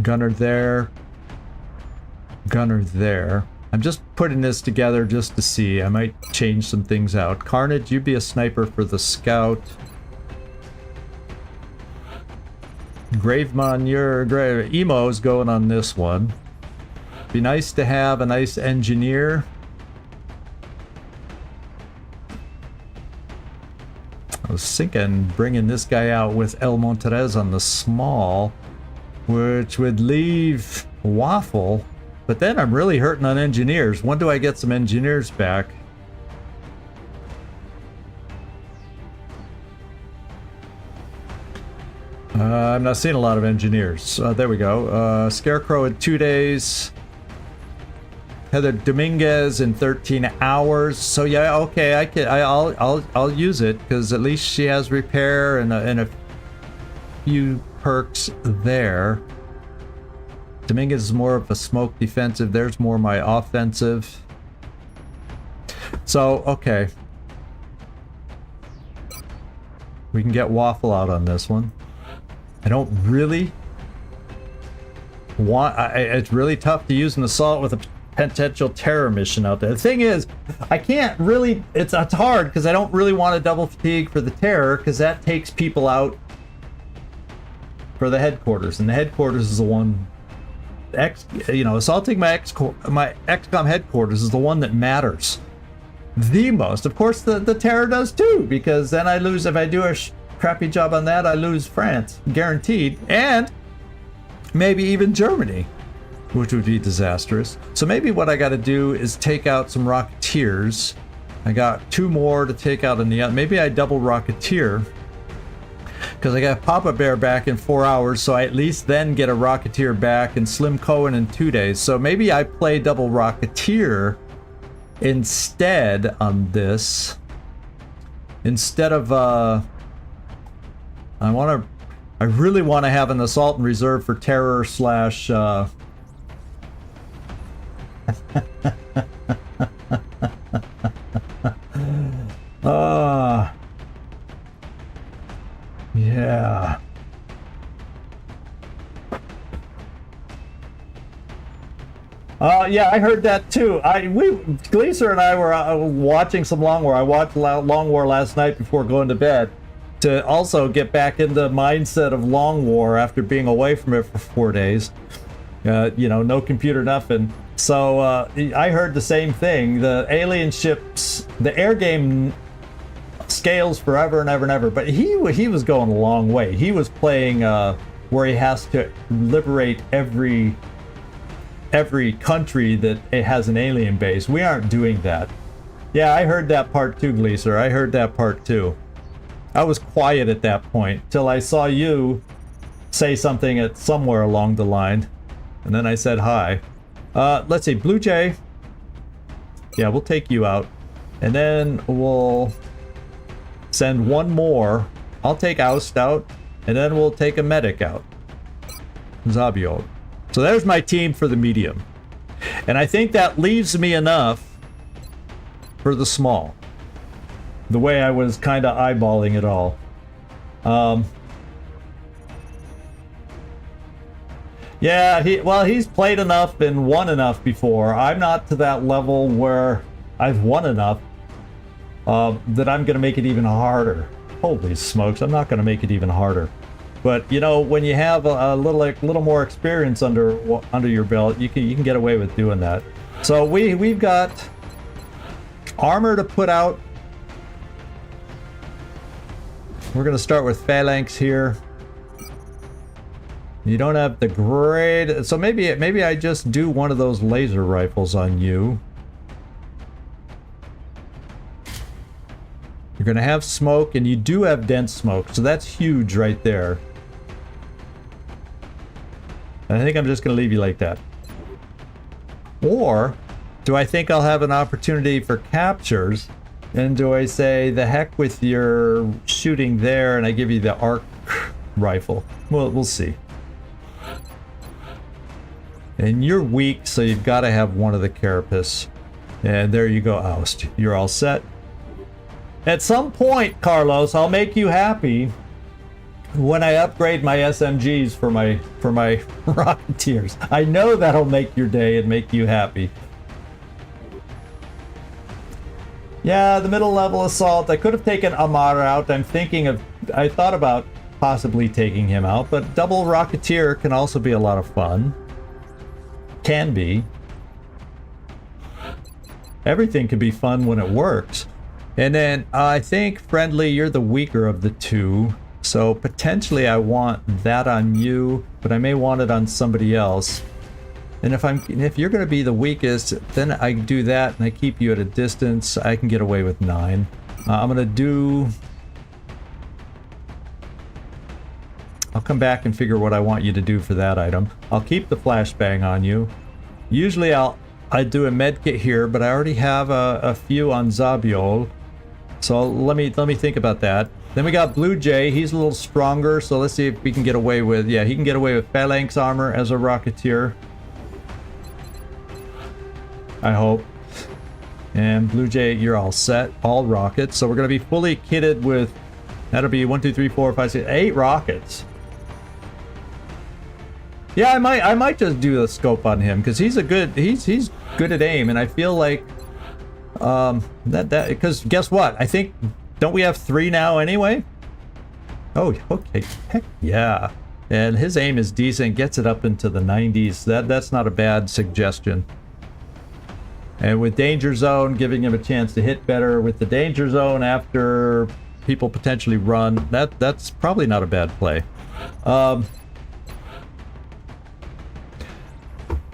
gunner there, gunner there. I'm just putting this together just to see. I might change some things out. Carnage, you be a sniper for the scout. Gravemon, your emo's going on this one. Be nice to have a nice engineer. I was thinking bringing this guy out with El Monterez on the small, which would leave Waffle, but then I'm really hurting on engineers. When do I get some engineers back? I'm not seeing a lot of engineers. There we go. Scarecrow in 2 days. Heather Dominguez in 13 hours. So yeah, okay, I'll use it because at least she has repair and a few perks there. Dominguez is more of a smoke defensive. There's more my offensive. So okay, we can get Waffle out on this one. I don't really want. It's really tough to use an assault with a potential terror mission out there. The thing is, I can't really, it's hard because I don't really want to double fatigue for the terror because that takes people out for the headquarters, and the headquarters is the one, assaulting my XCom headquarters is the one that matters the most. Of course, the terror does too, because then I lose, if I do a crappy job on that, I lose France, guaranteed, and maybe even Germany, which would be disastrous. So maybe what I got to do is take out some Rocketeers. I got 2 more to take out in the, maybe I double Rocketeer, because I got Papa Bear back in 4 hours, so I at least then get a Rocketeer back, and Slim Cohen in 2 days. So maybe I play double Rocketeer instead on this, instead of I really want to have an assault in reserve for terror slash yeah. Yeah, I heard that too. Gleaser and I were watching some Long War. I watched Long War last night before going to bed to also get back in the mindset of Long War after being away from it for 4 days. No computer, nothing. So I heard the same thing. The alien ships, the air game scales forever and ever and ever. But he was going a long way. He was playing where he has to liberate every country that it has an alien base. We aren't doing that. Yeah, I heard that part too, Gleaser. I heard that part too. I was quiet at that point till I saw you say something at somewhere along the line, and then I said hi. Let's see, Blue Jay. Yeah, we'll take you out, and then we'll send 1 more. I'll take Oust out, and then we'll take a medic out. Zabio. So there's my team for the medium. And I think that leaves me enough for the small. The way I was kind of eyeballing it all. Yeah, he's played enough and won enough before. I'm not to that level where I've won enough that I'm going to make it even harder. Holy smokes, I'm not going to make it even harder. But when you have a little more experience under your belt, you can get away with doing that. So we've got armor to put out. We're gonna start with Phalanx here. You don't have the great, so maybe I just do one of those laser rifles on you. You're gonna have smoke, and you do have dense smoke, so that's huge right there. I think I'm just gonna leave you like that. Or do I think I'll have an opportunity for captures? And do I say, the heck with your shooting there, and I give you the arc rifle? Well, we'll see. And you're weak, so you've got to have one of the carapace. And there you go, Oust. You're all set. At some point, Carlos, I'll make you happy when I upgrade my SMGs for my Rocketeers. I know that'll make your day and make you happy. Yeah, the middle level assault. I could have taken Amar out. I thought about possibly taking him out, but double Rocketeer can also be a lot of fun. Can be. Everything can be fun when it works. And then I think Friendly, you're the weaker of the two. So potentially I want that on you, but I may want it on somebody else. And if you're going to be the weakest, then I do that and I keep you at a distance. I can get away with 9. I'm going to do... I'll come back and figure what I want you to do for that item. I'll keep the flashbang on you. Usually I do a medkit here, but I already have a few on Zabiol. So let me think about that. Then we got Blue Jay. He's a little stronger, so let's see if we can get away with... Yeah, he can get away with Phalanx armor as a Rocketeer. I hope. And Blue Jay, you're all set. All rockets. So we're going to be fully kitted with... That'll be 1, 2, 3, 4, 5, 6, 8 rockets. Yeah, I might just do a scope on him because he's good at aim, and I feel like because guess what? I think don't we have 3 now anyway? Oh, okay, heck yeah. And his aim is decent, gets it up into the 90s. That's not a bad suggestion. And with danger zone, giving him a chance to hit better with the danger zone after people potentially run, that's probably not a bad play.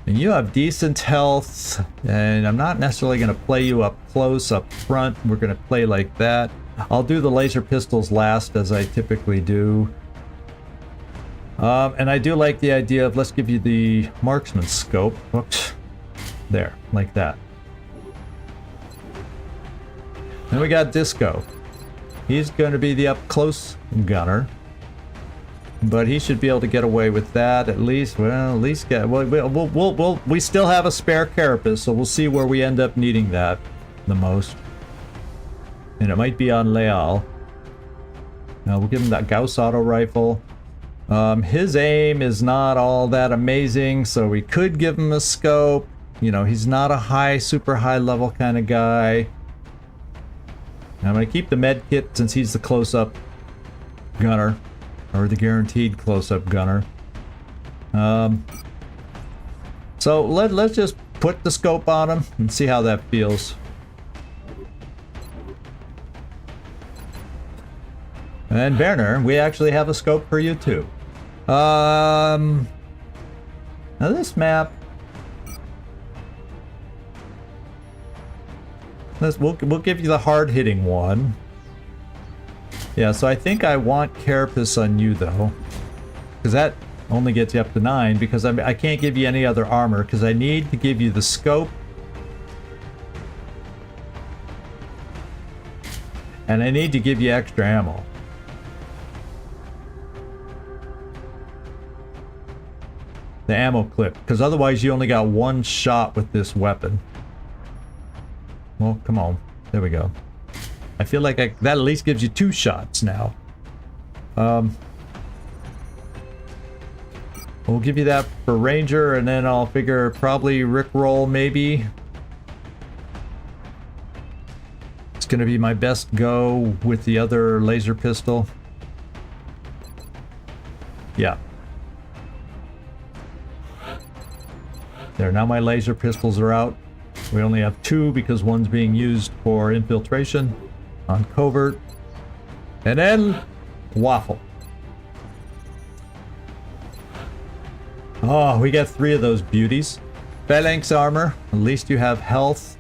And you have decent health, and I'm not necessarily going to play you up close, up front. We're going to play like that. I'll do the laser pistols last, as I typically do. And I do like the idea of, let's give you the marksman scope. Oops. There, like that. Then we got Disco. He's going to be the up-close gunner. But he should be able to get away with that at least. Well, at least get. We still have a spare carapace, so we'll see where we end up needing that the most. And it might be on Leal. Now we'll give him that Gauss auto rifle. His aim is not all that amazing, so we could give him a scope. You know, he's not a super high level kind of guy. I'm going to keep the med kit since he's the close-up gunner. Or the guaranteed close-up gunner. So let's just put the scope on him and see how that feels. And Werner, we actually have a scope for you too. Now this map, we'll give you the hard-hitting one. Yeah, so I think I want Carapace on you though, because that only gets you up to 9. Because I can't give you any other armor because I need to give you the scope, and I need to give you extra ammo. The ammo clip, because otherwise you only got 1 shot with this weapon. Well, come on, there we go. I feel like that at least gives you 2 shots now. We'll give you that for Ranger, and then I'll figure probably Rickroll maybe. It's gonna be my best go with the other laser pistol. Yeah. There, now my laser pistols are out. We only have 2 because one's being used for infiltration on covert. And then Waffle. Oh, we got 3 of those beauties. Phalanx armor, at least you have health.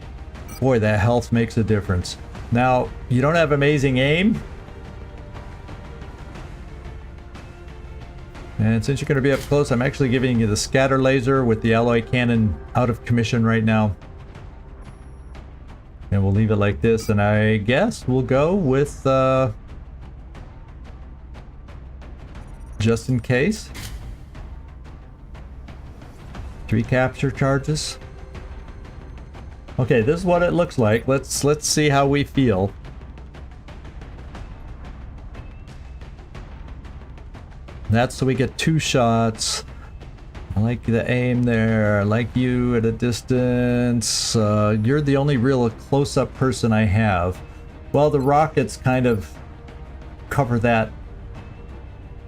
Boy, that health makes a difference. Now, you don't have amazing aim. And since you're going to be up close, I'm actually giving you the scatter laser with the alloy cannon out of commission right now. And we'll leave it like this, and I guess we'll go with, just in case, 3 capture charges. Okay, this is what it looks like. Let's see how we feel. That's so we get 2 shots. I like the aim there. I like you at a distance. You're the only real close-up person I have. Well, the rockets kind of cover that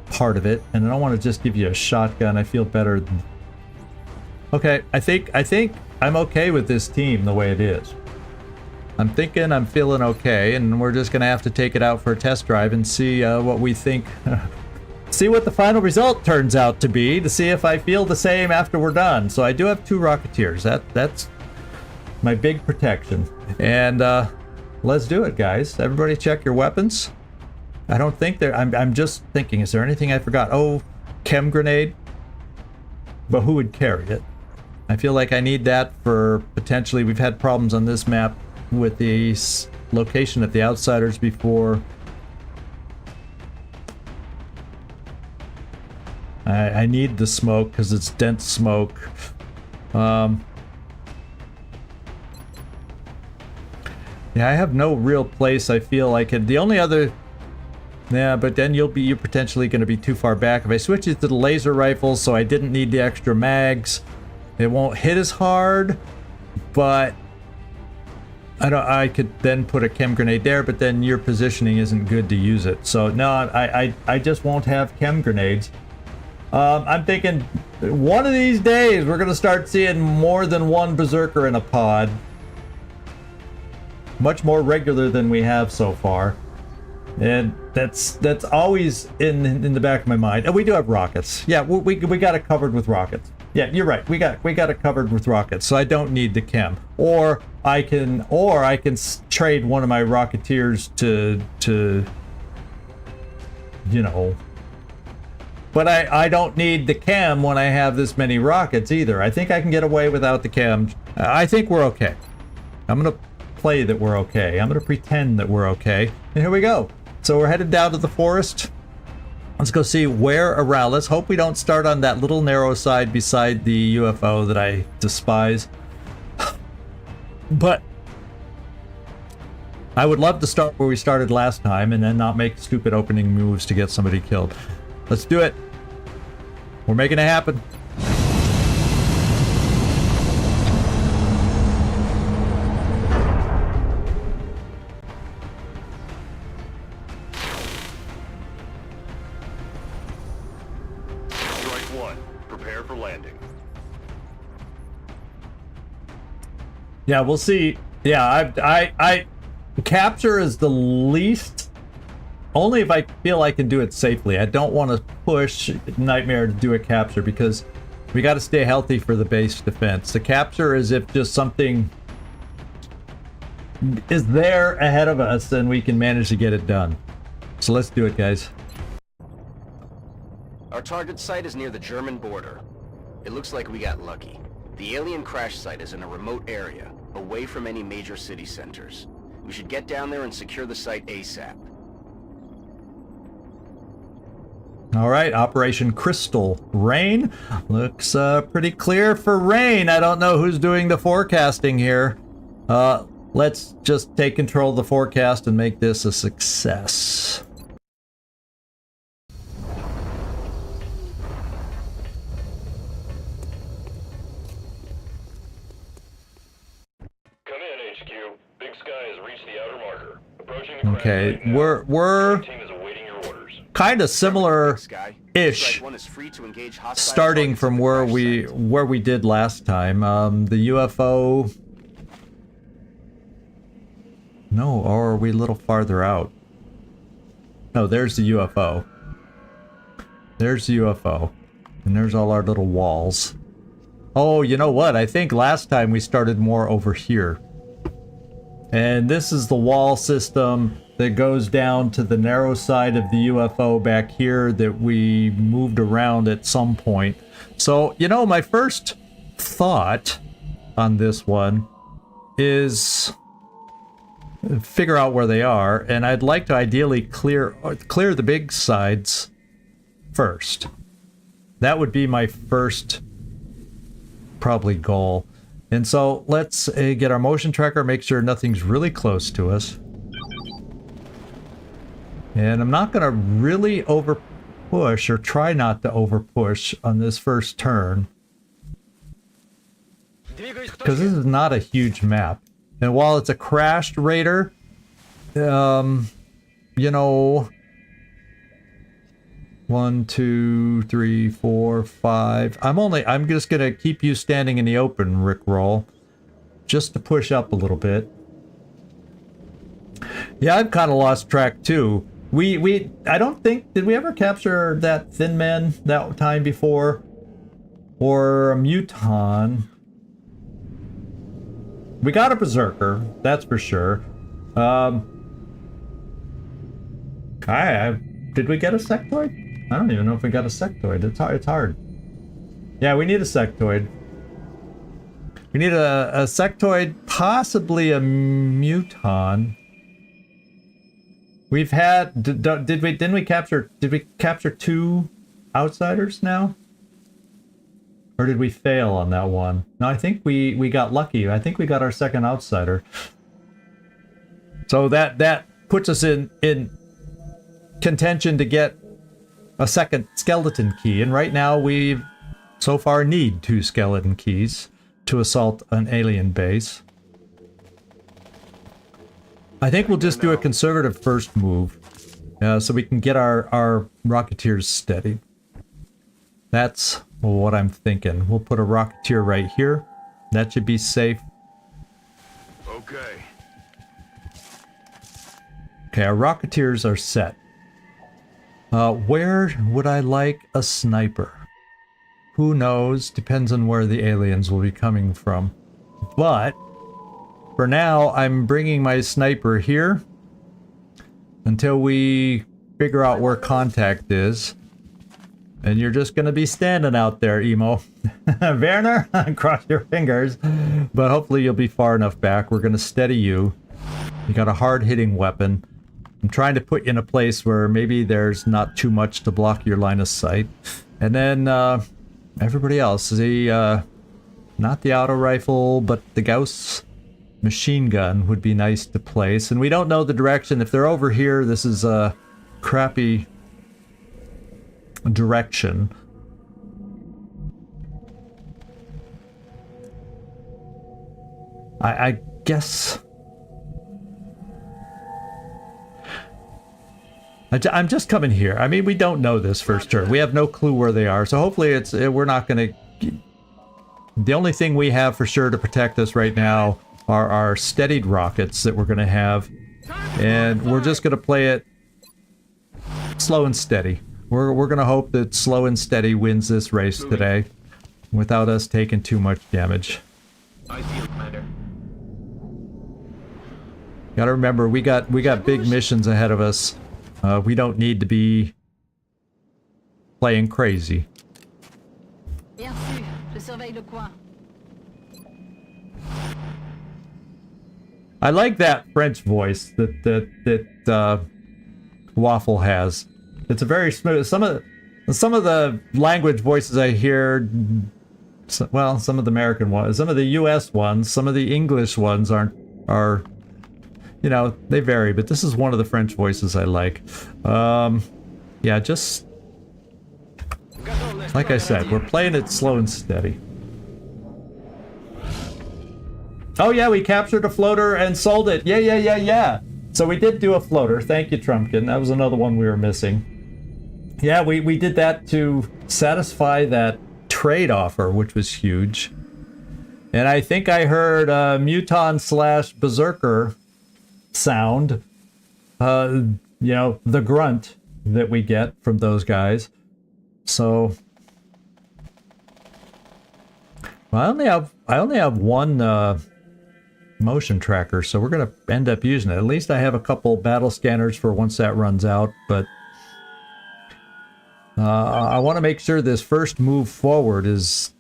part of it, and I don't want to just give you a shotgun. I feel better. Okay, I think I'm okay with this team the way it is. I'm feeling okay, and we're just gonna have to take it out for a test drive and see what we think. See what the final result turns out to be, to see if I feel the same after we're done. So I do have 2 Rocketeers. That's my big protection. And let's do it, guys. Everybody check your weapons. I don't think there... I'm just thinking, is there anything I forgot? Oh, chem grenade. But who would carry it? I feel like I need that for potentially... We've had problems on this map with the location of the Outsiders before. I need the smoke because it's dense smoke. Yeah, I have no real place I feel I could... The only other Yeah, but then you're potentially going to be too far back. If I switch it to the laser rifles, so I didn't need the extra mags, it won't hit as hard, but I could then put a chem grenade there, but then your positioning isn't good to use it. So no, I just won't have chem grenades. I'm thinking one of these days we're going to start seeing more than one berserker in a pod. Much more regular than we have so far. And that's always in the back of my mind. And we do have rockets. Yeah, we got it covered with rockets. Yeah, you're right. We got it covered with rockets. So I don't need the chem. Or I can trade one of my rocketeers to you know. But I don't need the chem when I have this many rockets either. I think I can get away without the chem. I think we're okay. I'm gonna play that we're okay. I'm gonna pretend that we're okay. And here we go. So we're headed down to the forest. Let's go see where around. Let's hope we don't start on that little narrow side beside the UFO that I despise. But I would love to start where we started last time and then not make stupid opening moves to get somebody killed. Let's do it. We're making it happen. Yeah, we'll see. Yeah, I capture is the least, only if I feel I can do it safely. I don't want to push Nightmare to do a capture because we got to stay healthy for the base defense. The capture is if just something is there ahead of us and we can manage to get it done. So let's do it, guys. Our target site is near the German border. It looks like we got lucky. The alien crash site is in a remote area, away from any major city centers. We should get down there and secure the site ASAP. All right, Operation Crystal. Rain? Looks pretty clear for rain. I don't know who's doing the forecasting here. Let's just take control of the forecast and make this a success. Okay, we're kind of similar-ish, starting from where we did last time. The UFO. No, or are we a little farther out? No, there's the UFO. There's the UFO, and there's all our little walls. Oh, you know what? I think last time we started more over here. And this is the wall system that goes down to the narrow side of the UFO back here that we moved around at some point. So, you know, my first thought on this one is figure out where they are, and I'd like to ideally clear the big sides first. That would be my first probably goal. And so let's get our motion tracker, make sure nothing's really close to us. And I'm not going to really over push, or try not to over push on this first turn, because this is not a huge map. And while it's a crashed raider, you know, 1, 2, 3, 4, 5. I'm just gonna keep you standing in the open, Rickroll, just to push up a little bit. Yeah, I've kind of lost track too. I don't think, did we ever capture that Thin Man that time before? Or a Muton? We got a Berserker, that's for sure. Did we get a Sectoid? I don't even know if we got a Sectoid. It's hard. Yeah, we need a Sectoid. We need a Sectoid, possibly a Muton. We've had, did we capture 2 Outsiders now? Or did we fail on that one? No, I think we got lucky. I think we got our second Outsider. So that puts us in contention to get a second skeleton key, and right now we so far need 2 skeleton keys to assault an alien base. I think we'll just do a conservative first move, so we can get our Rocketeers steady. That's what I'm thinking. We'll put a Rocketeer right here. That should be safe. Okay. Okay, our Rocketeers are set. Where would I like a sniper? Who knows? Depends on where the aliens will be coming from. But for now, I'm bringing my sniper here until we figure out where contact is. And you're just going to be standing out there, Emo. Werner, cross your fingers. But hopefully you'll be far enough back. We're going to steady you. You got a hard-hitting weapon. I'm trying to put you in a place where maybe there's not too much to block your line of sight. And then everybody else. Not the auto rifle, but the Gauss machine gun would be nice to place. And we don't know the direction. If they're over here, this is a crappy direction. I guess I'm just coming here. I mean, we don't know this first turn. We have no clue where they are, so hopefully we're not going to... The only thing we have for sure to protect us right now are our steadied rockets that we're going to have, and we're just going to play it slow and steady. We're going to hope that slow and steady wins this race today without us taking too much damage. I see you, Commander. Gotta remember, we got big missions ahead of us. We don't need to be playing crazy. Bien sûr, je surveille le coin. I like that French voice that Waffle has. It's a very smooth. Some of the language voices I hear, well, some of the American ones, some of the U.S. ones, some of the English ones are, you know, they vary. But this is one of the French voices I like. Yeah, just like I said, we're playing it slow and steady. Oh yeah, we captured a floater and sold it. Yeah. So we did do a floater. Thank you, Trumpkin. That was another one we were missing. Yeah, we did that to satisfy that trade offer, which was huge. And I think I heard Muton / Berserker sound. You know, the grunt that we get from those guys. So well, I only have one motion tracker, so we're gonna end up using it. At least I have a couple battle scanners for once that runs out, but I want to make sure this first move forward is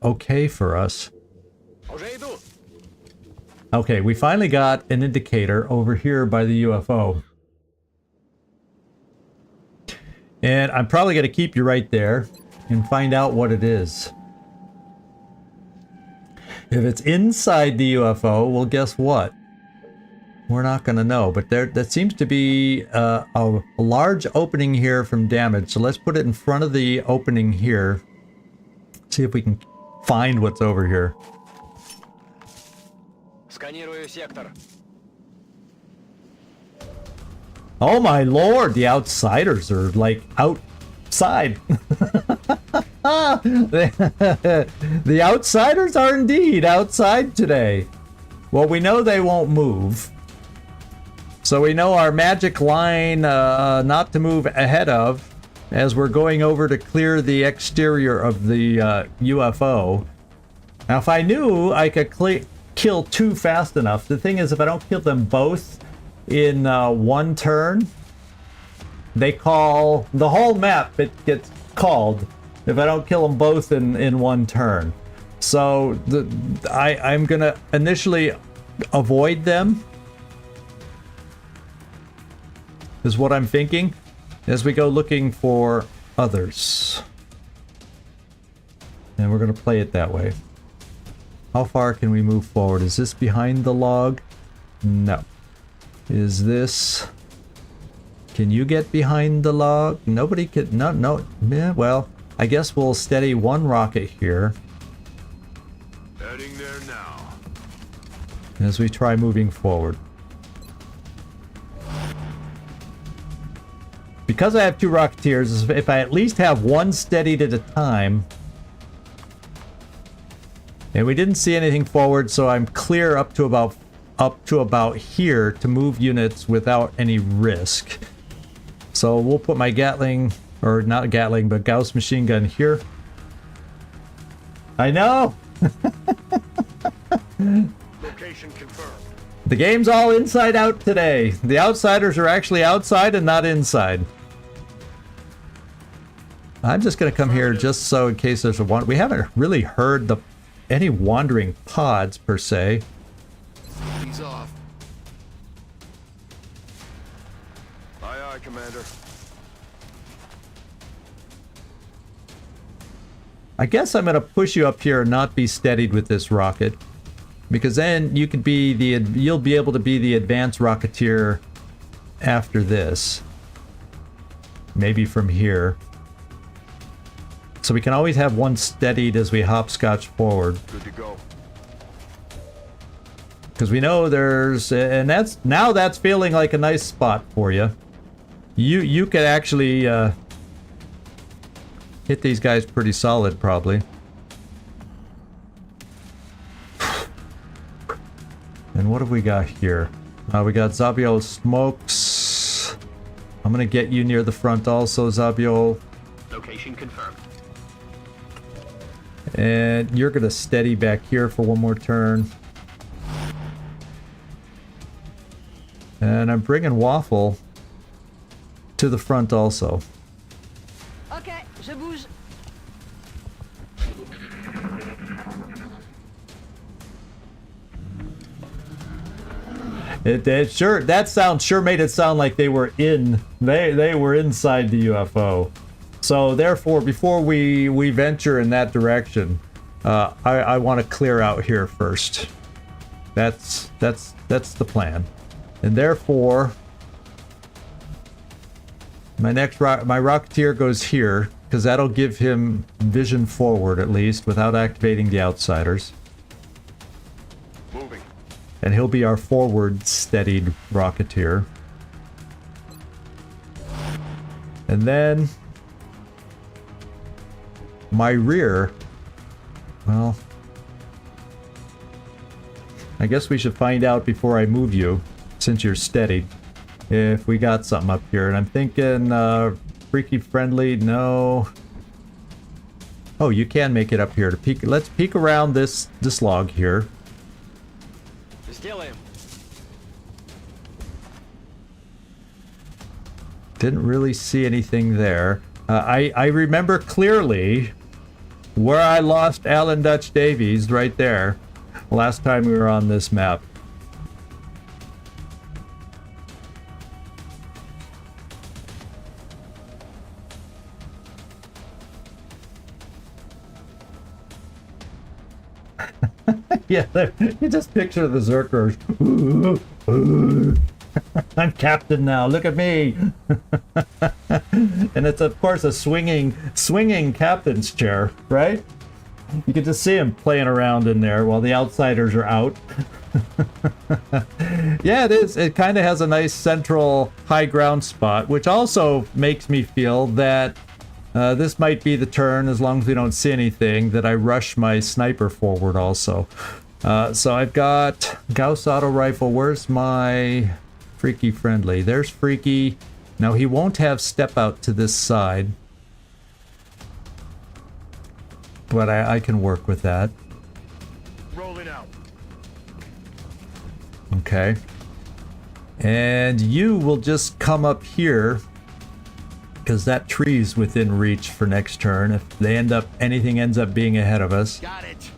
okay for us. Okay, we finally got an indicator over here by the UFO. And I'm probably going to keep you right there and find out what it is. If it's inside the UFO, well, guess what? We're not going to know, but that seems to be a large opening here from damage. So let's put it in front of the opening here. See if we can find what's over here. Oh my lord, the outsiders are like outside. The outsiders are indeed outside today. Well, we know they won't move. So we know our magic line not to move ahead of as we're going over to clear the exterior of the UFO. Now, if I knew I could kill two fast enough, the thing is, if I don't kill them both in one turn, they call the whole map, it gets called if I don't kill them both in one turn. So I'm gonna initially avoid them, is what I'm thinking, as we go looking for others. And we're gonna play it that way. How far can we move forward? Is this behind the log? No. Is this Can you get behind the log? Nobody could. No. Yeah, well, I guess we'll steady one rocket here Heading there now. as we try moving forward. Because I have 2 Rocketeers, if I at least have one steadied at a time. And we didn't see anything forward, so I'm clear up to about here to move units without any risk. So we'll put my Gatling, or not Gatling, but Gauss machine gun here. I know! Location confirmed. The game's all inside out today. The outsiders are actually outside and not inside. I'm just gonna come here just so in case there's a one. We haven't really heard any wandering pods per se. He's off. Aye, aye, Commander. I guess I'm gonna push you up here and not be steadied with this rocket, because then you could be you'll be able to be the advanced Rocketeer after this. Maybe from here. So we can always have one steadied as we hopscotch forward. Good to go. Because we know there's, and that's feeling like a nice spot for you. You could actually hit these guys pretty solid, probably. And what have we got here? We got Zabio smokes. I'm gonna get you near the front also, Zabio. Location confirmed. And you're gonna steady back here for one more turn. And I'm bringing Waffle to the front also. Ok, je bouge. It sure, that sound sure made it sound like they were they were inside the UFO. So therefore, before we venture in that direction, I want to clear out here first. That's the plan. And therefore, my Rocketeer goes here, because that'll give him vision forward at least without activating the outsiders. Moving. And he'll be our forward steadied Rocketeer. And then my rear, well, I guess we should find out before I move you, since you're steady, if we got something up here. And I'm thinking freaky friendly, no. Oh, you can make it up here to peek. Let's peek around this log here. Still him. Didn't really see anything there. I remember clearly where I lost Alan Dutch Davies, right there, last time we were on this map. Yeah, you just picture the Zerkers. I'm captain now, look at me. And it's of course a swinging captain's chair, right? You can just see him playing around in there while the outsiders are out. Yeah, it is. It kind of has a nice central high ground spot, which also makes me feel that this might be the turn, as long as we don't see anything, that I rush my sniper forward also. So I've got Gauss auto rifle. Where's my Freaky friendly? There's Freaky. Now he won't have step out to this side, but I can work with that. Rolling out. Okay. And you will just come up here, because that tree's within reach for next turn. If anything ends up being ahead of us. Got it.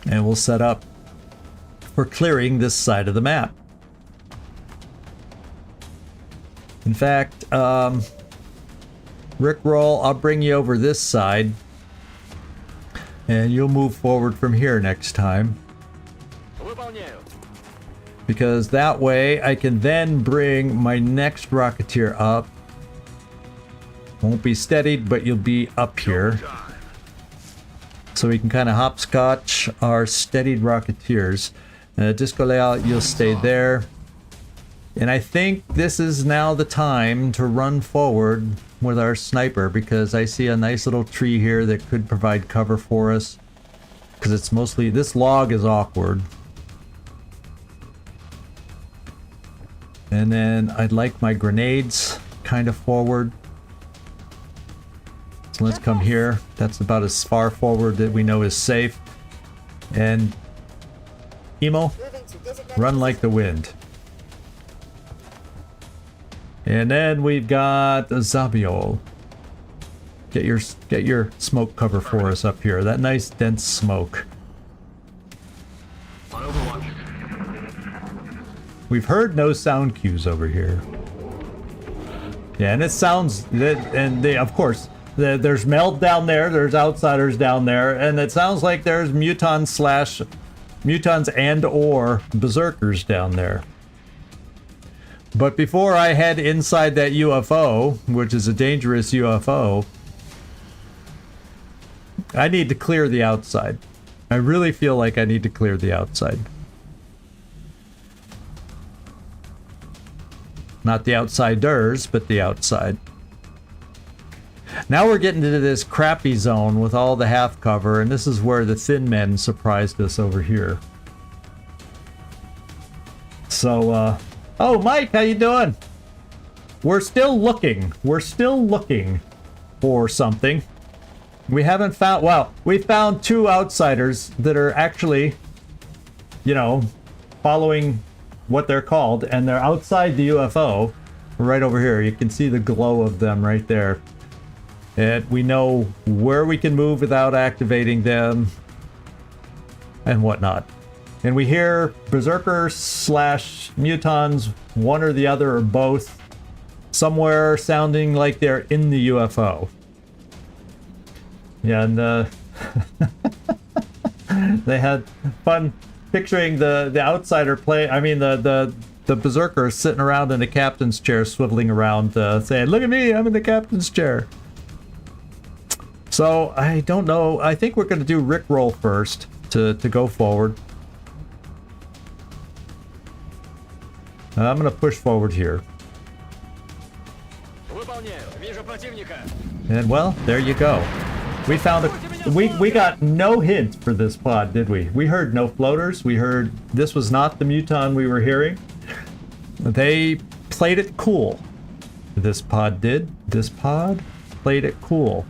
And we'll set up for clearing this side of the map. In fact, Rickroll, I'll bring you over this side, and you'll move forward from here next time. because that way I can then bring my next Rocketeer up. Won't be steadied, but you'll be up here. So we can kind of hopscotch our steadied Rocketeers. Disco Layout, you'll stay there. And I think this is now the time to run forward with our sniper, because I see a nice little tree here that could provide cover for us. Because it's mostly, this log is awkward. And then I'd like my grenades kind of forward. So let's come here. That's about as far forward that we know is safe. And Emo, run like the wind. And then we've got Zabiol. Get your smoke cover for us up here. That nice dense smoke. On Overwatch. We've heard no sound cues over here. Yeah, and it sounds that, and they, of course, there's Meld down there, there's Outsiders down there, and it sounds like there's Mutons and or Berserkers down there. But before I head inside that UFO, which is a dangerous UFO, I need to clear the outside. I really feel like I need to clear the outside. Not the outsiders, but the outside. Now we're getting into this crappy zone with all the half cover, and this is where the thin men surprised us over here. So, oh, Mike, how you doing? We're still looking. We're still looking for something. We haven't found, well, we found 2 outsiders that are actually, you know, following what they're called, and they're outside the UFO. Right over here. You can see the glow of them right there. And we know where we can move without activating them and whatnot. And we hear Berserkers slash Mutons, one or the other or both, somewhere sounding like they're in the UFO. Yeah, and they had fun picturing the outsider play. I mean, the Berserker sitting around in the captain's chair, swiveling around, saying, "Look at me, I'm in the captain's chair." So I don't know. I think we're going to do Rickroll first to go forward. I'm going to push forward here. And well, there you go. We found a, we got no hint for this pod, did we? We heard no floaters. We heard this was not the Muton we were hearing. They played it cool. This pod did. This pod played it cool.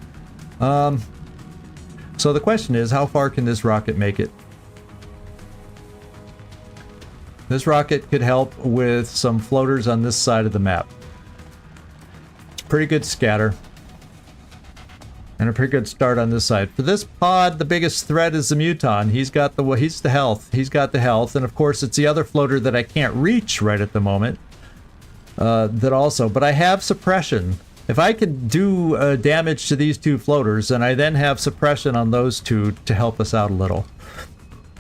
So the question is, how far can this rocket make it? This rocket could help with some floaters on this side of the map. It's pretty good scatter. And a pretty good start on this side. For this pod, the biggest threat is the Muton. He's got the health. He's got the health. And of course, it's the other floater that I can't reach right at the moment. That also, but I have suppression. If I can do damage to these 2 floaters, and I then have suppression on those 2 to help us out a little.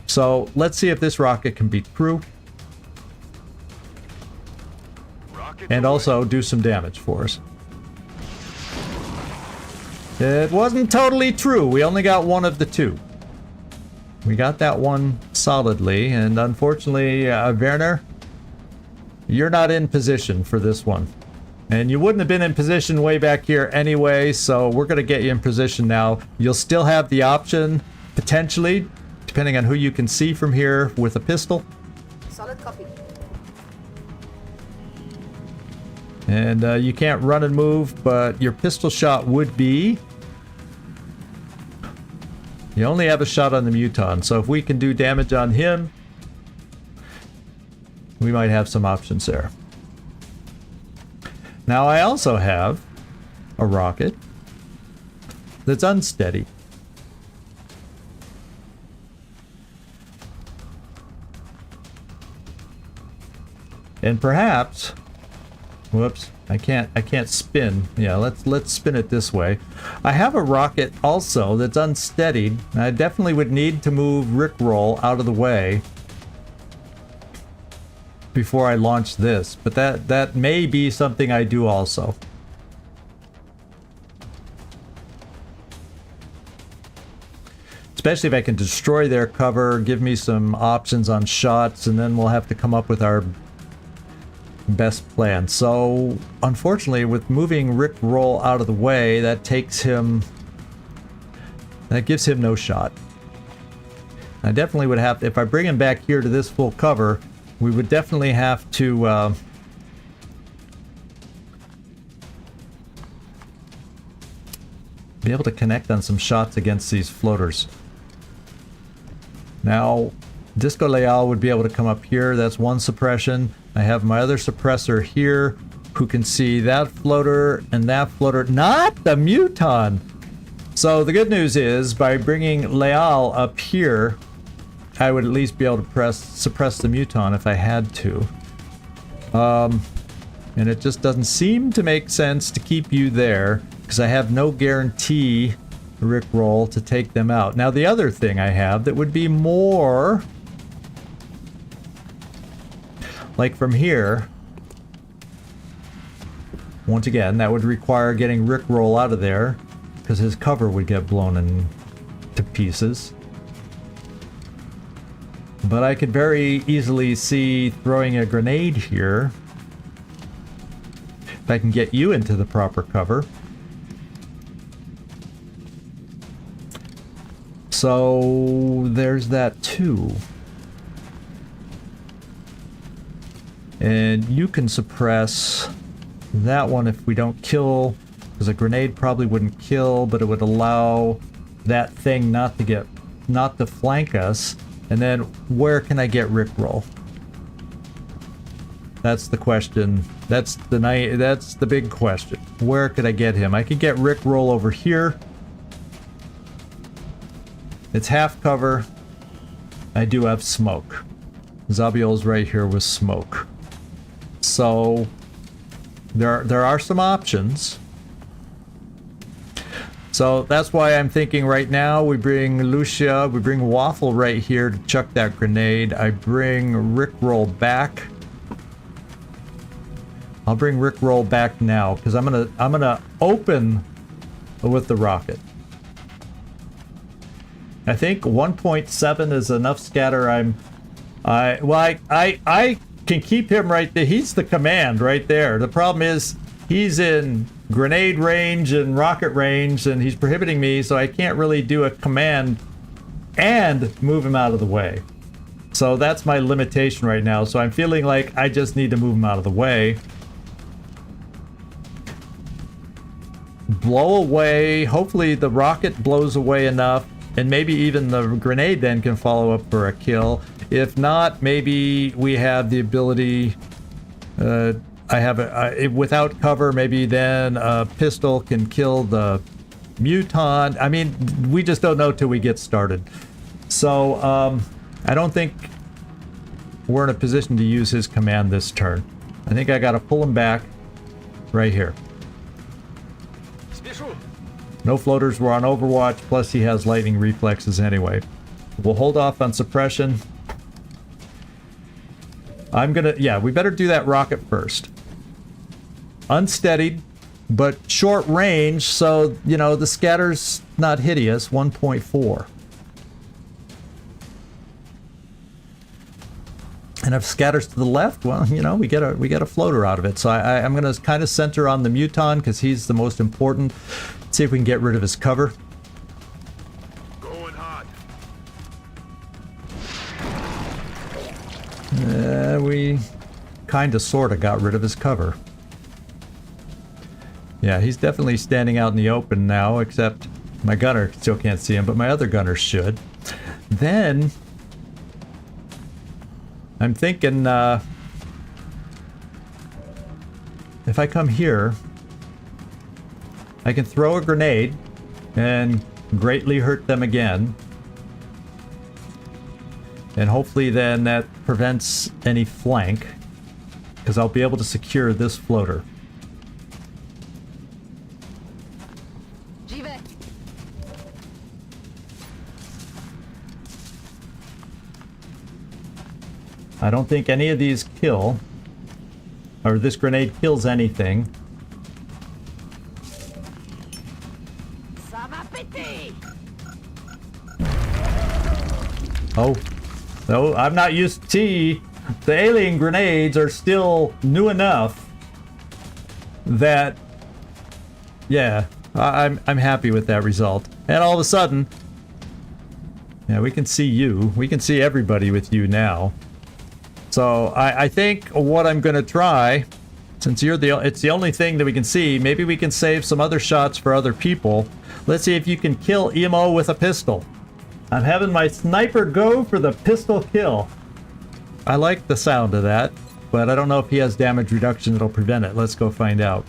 So let's see if this rocket can beat through. And also do some damage for us. It wasn't totally true. We only got one of the 2. We got that one solidly, and unfortunately, Werner, you're not in position for this one. And you wouldn't have been in position way back here anyway, so we're going to get you in position now. You'll still have the option, potentially, depending on who you can see from here, with a pistol. Solid copy. And you can't run and move, but your pistol shot would be... You only have a shot on the Muton, so if we can do damage on him, we might have some options there. Now I also have a rocket that's unsteady. And perhaps, whoops, I can't spin. Yeah, let's spin it this way. I have a rocket also that's unsteadied. I definitely would need to move Rickroll out of the way. before I launch this, but that may be something I do also. Especially if I can destroy their cover, give me some options on shots, and then we'll have to come up with our best plan. So, unfortunately, with moving Rick Roll out of the way, that takes him... that gives him no shot. I definitely would have to, if I bring him back here to this full cover, we would definitely have to be able to connect on some shots against these floaters. Now, Disco Leal would be able to come up here. That's one suppression. I have my other suppressor here who can see that floater and that floater. Not the Muton! So the good news is, by bringing Leal up here, I would at least be able to suppress the Muton if I had to. And it just doesn't seem to make sense to keep you there, because I have no guarantee, Rick Roll, to take them out. Now the other thing I have that would be more... like from here... once again, that would require getting Rick Roll out of there, because his cover would get blown into pieces. But I could very easily see throwing a grenade here. If I can get you into the proper cover. So there's that too. And you can suppress that one if we don't kill, because a grenade probably wouldn't kill, but it would allow that thing not to flank us. And then where can I get Rick Roll? That's the question. That's the big question. Where could I get him? I could get Rick Roll over here. It's half cover. I do have smoke. Zabiel's right here with smoke. So there are some options. So that's why I'm thinking right now we bring Lucia, we bring Waffle right here to chuck that grenade. I bring Rick Roll back. I'll bring Rick Roll back now because I'm gonna open with the rocket. I think 1.7 is enough scatter. I can keep him right there. He's the command right there. The problem is he's in grenade range and rocket range, and he's prohibiting me, so I can't really do a command and move him out of the way. So that's my limitation right now. So I'm feeling like I just need to move him out of the way. Blow away. Hopefully the rocket blows away enough, and maybe even the grenade then can follow up for a kill. If not, maybe we have the ability... I have without cover, maybe then a pistol can kill the Muton. I mean, we just don't know till we get started. So, I don't think we're in a position to use his command this turn. I think I gotta pull him back right here. No floaters were on Overwatch, plus he has lightning reflexes anyway. We'll hold off on suppression. Yeah, we better do that rocket first. Unsteadied, but short range, so, you know, the scatter's not hideous, 1.4. And if scatters to the left, well, you know, we get a floater out of it. So I'm going to kind of center on the Muton, because he's the most important. See if we can get rid of his cover. Going hot. We kind of sort of got rid of his cover. Yeah, he's definitely standing out in the open now, except my gunner still can't see him, but my other gunners should. Then, I'm thinking, if I come here, I can throw a grenade and greatly hurt them again. And hopefully then that prevents any flank, because I'll be able to secure this floater. J'y vais. I don't think any of these kill. Or this grenade kills anything. Ça va péter! Oh. No, I'm not used to T. The alien grenades are still new enough that, yeah, I'm happy with that result. And all of a sudden, yeah, we can see you. We can see everybody with you now. So I think what I'm gonna try, since it's the only thing that we can see, maybe we can save some other shots for other people. Let's see if you can kill Emo with a pistol. I'm having my sniper go for the pistol kill. I like the sound of that, but I don't know if he has damage reduction that'll prevent it. Let's go find out.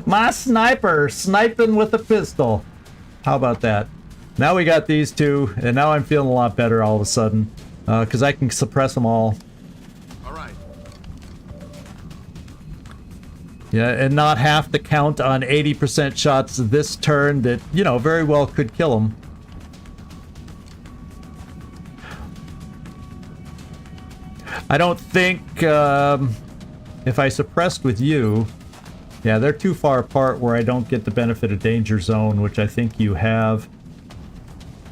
My sniper sniping with a pistol. How about that? Now we got these two, and now I'm feeling a lot better all of a sudden, because I can suppress them all. Yeah, and not have to count on 80% shots this turn that, you know, very well could kill him. I don't think, if I suppressed with you, yeah, they're too far apart where I don't get the benefit of danger zone, which I think you have.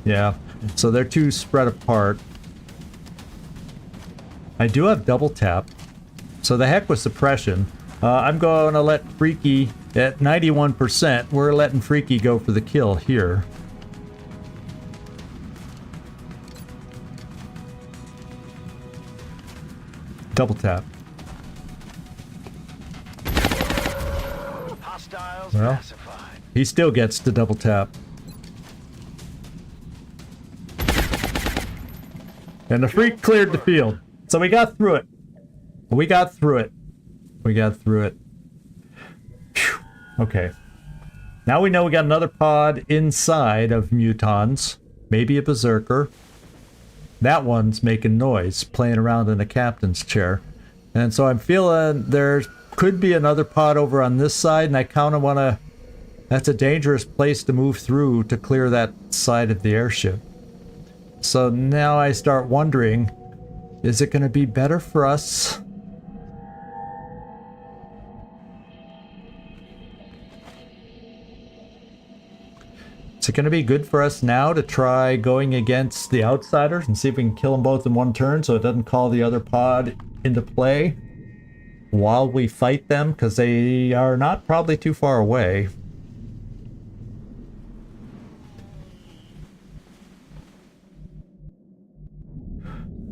Yeah, so they're too spread apart. I do have double tap, so the heck with suppression. I'm going to let Freaky at 91%. We're letting Freaky go for the kill here. Double tap. Well, he still gets to double tap. And the Freak cleared the field. So we got through it. We got through it. We got through it. Phew. Okay. Now we know we got another pod inside of Mutons. Maybe a Berserker. That one's making noise, playing around in a captain's chair. And so I'm feeling there could be another pod over on this side, and I kind of want to... That's a dangerous place to move through to clear that side of the airship. So now I start wondering, is it going to be better for us... Is it going to be good for us now to try going against the outsiders and see if we can kill them both in one turn so it doesn't call the other pod into play while we fight them? Because they are not probably too far away.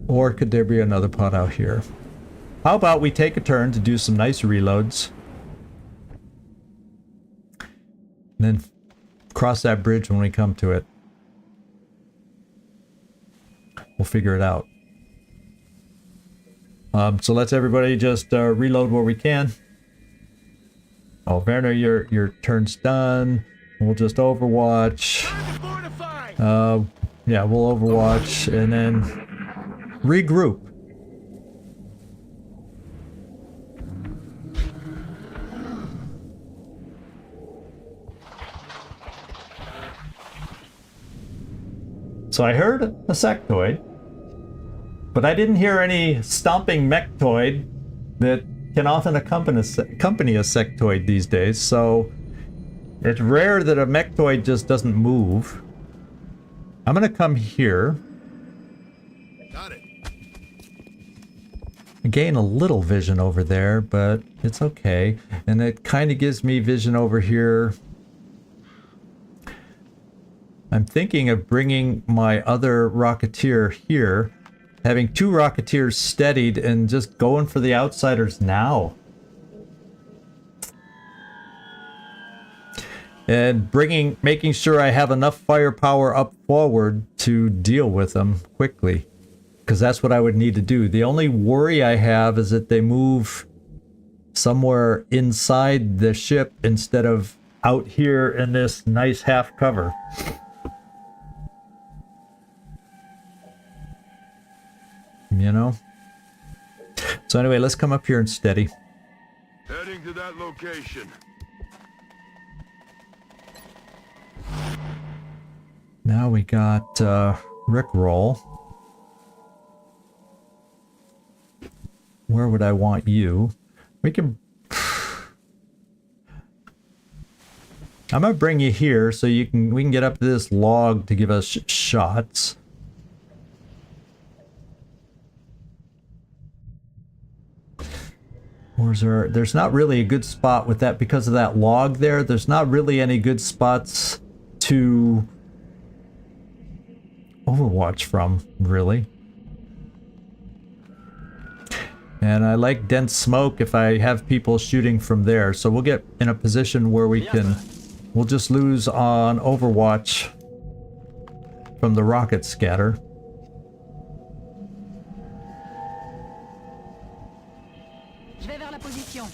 Or could there be another pod out here? How about we take a turn to do some nice reloads? And then cross that bridge when we come to it. We'll figure it out. So let's everybody just reload where we can. Oh, Werner, your turn's done. We'll just Overwatch. Yeah, we'll Overwatch and then regroup. So I heard a sectoid, but I didn't hear any stomping mechtoid that can often accompany a sectoid these days, so it's rare that a mechtoid just doesn't move. I'm gonna come here. Got it. I gain a little vision over there, but it's okay. And it kind of gives me vision over here. I'm thinking of bringing my other Rocketeer here, having two Rocketeers steadied and just going for the outsiders now. And making sure I have enough firepower up forward to deal with them quickly. Because that's what I would need to do. The only worry I have is that they move somewhere inside the ship instead of out here in this nice half cover. You know? So anyway, let's come up here and steady. Heading to that location. Now we got Rickroll. Where would I want you? We can... I'm gonna bring you here so we can get up to this log to give us shots. Or is there's not really a good spot with that because of that log there. There's not really any good spots to Overwatch from, really. And I like dense smoke if I have people shooting from there. So we'll get in a position where we can... We'll just lose on Overwatch from the rocket scatter. Je vais vers la position.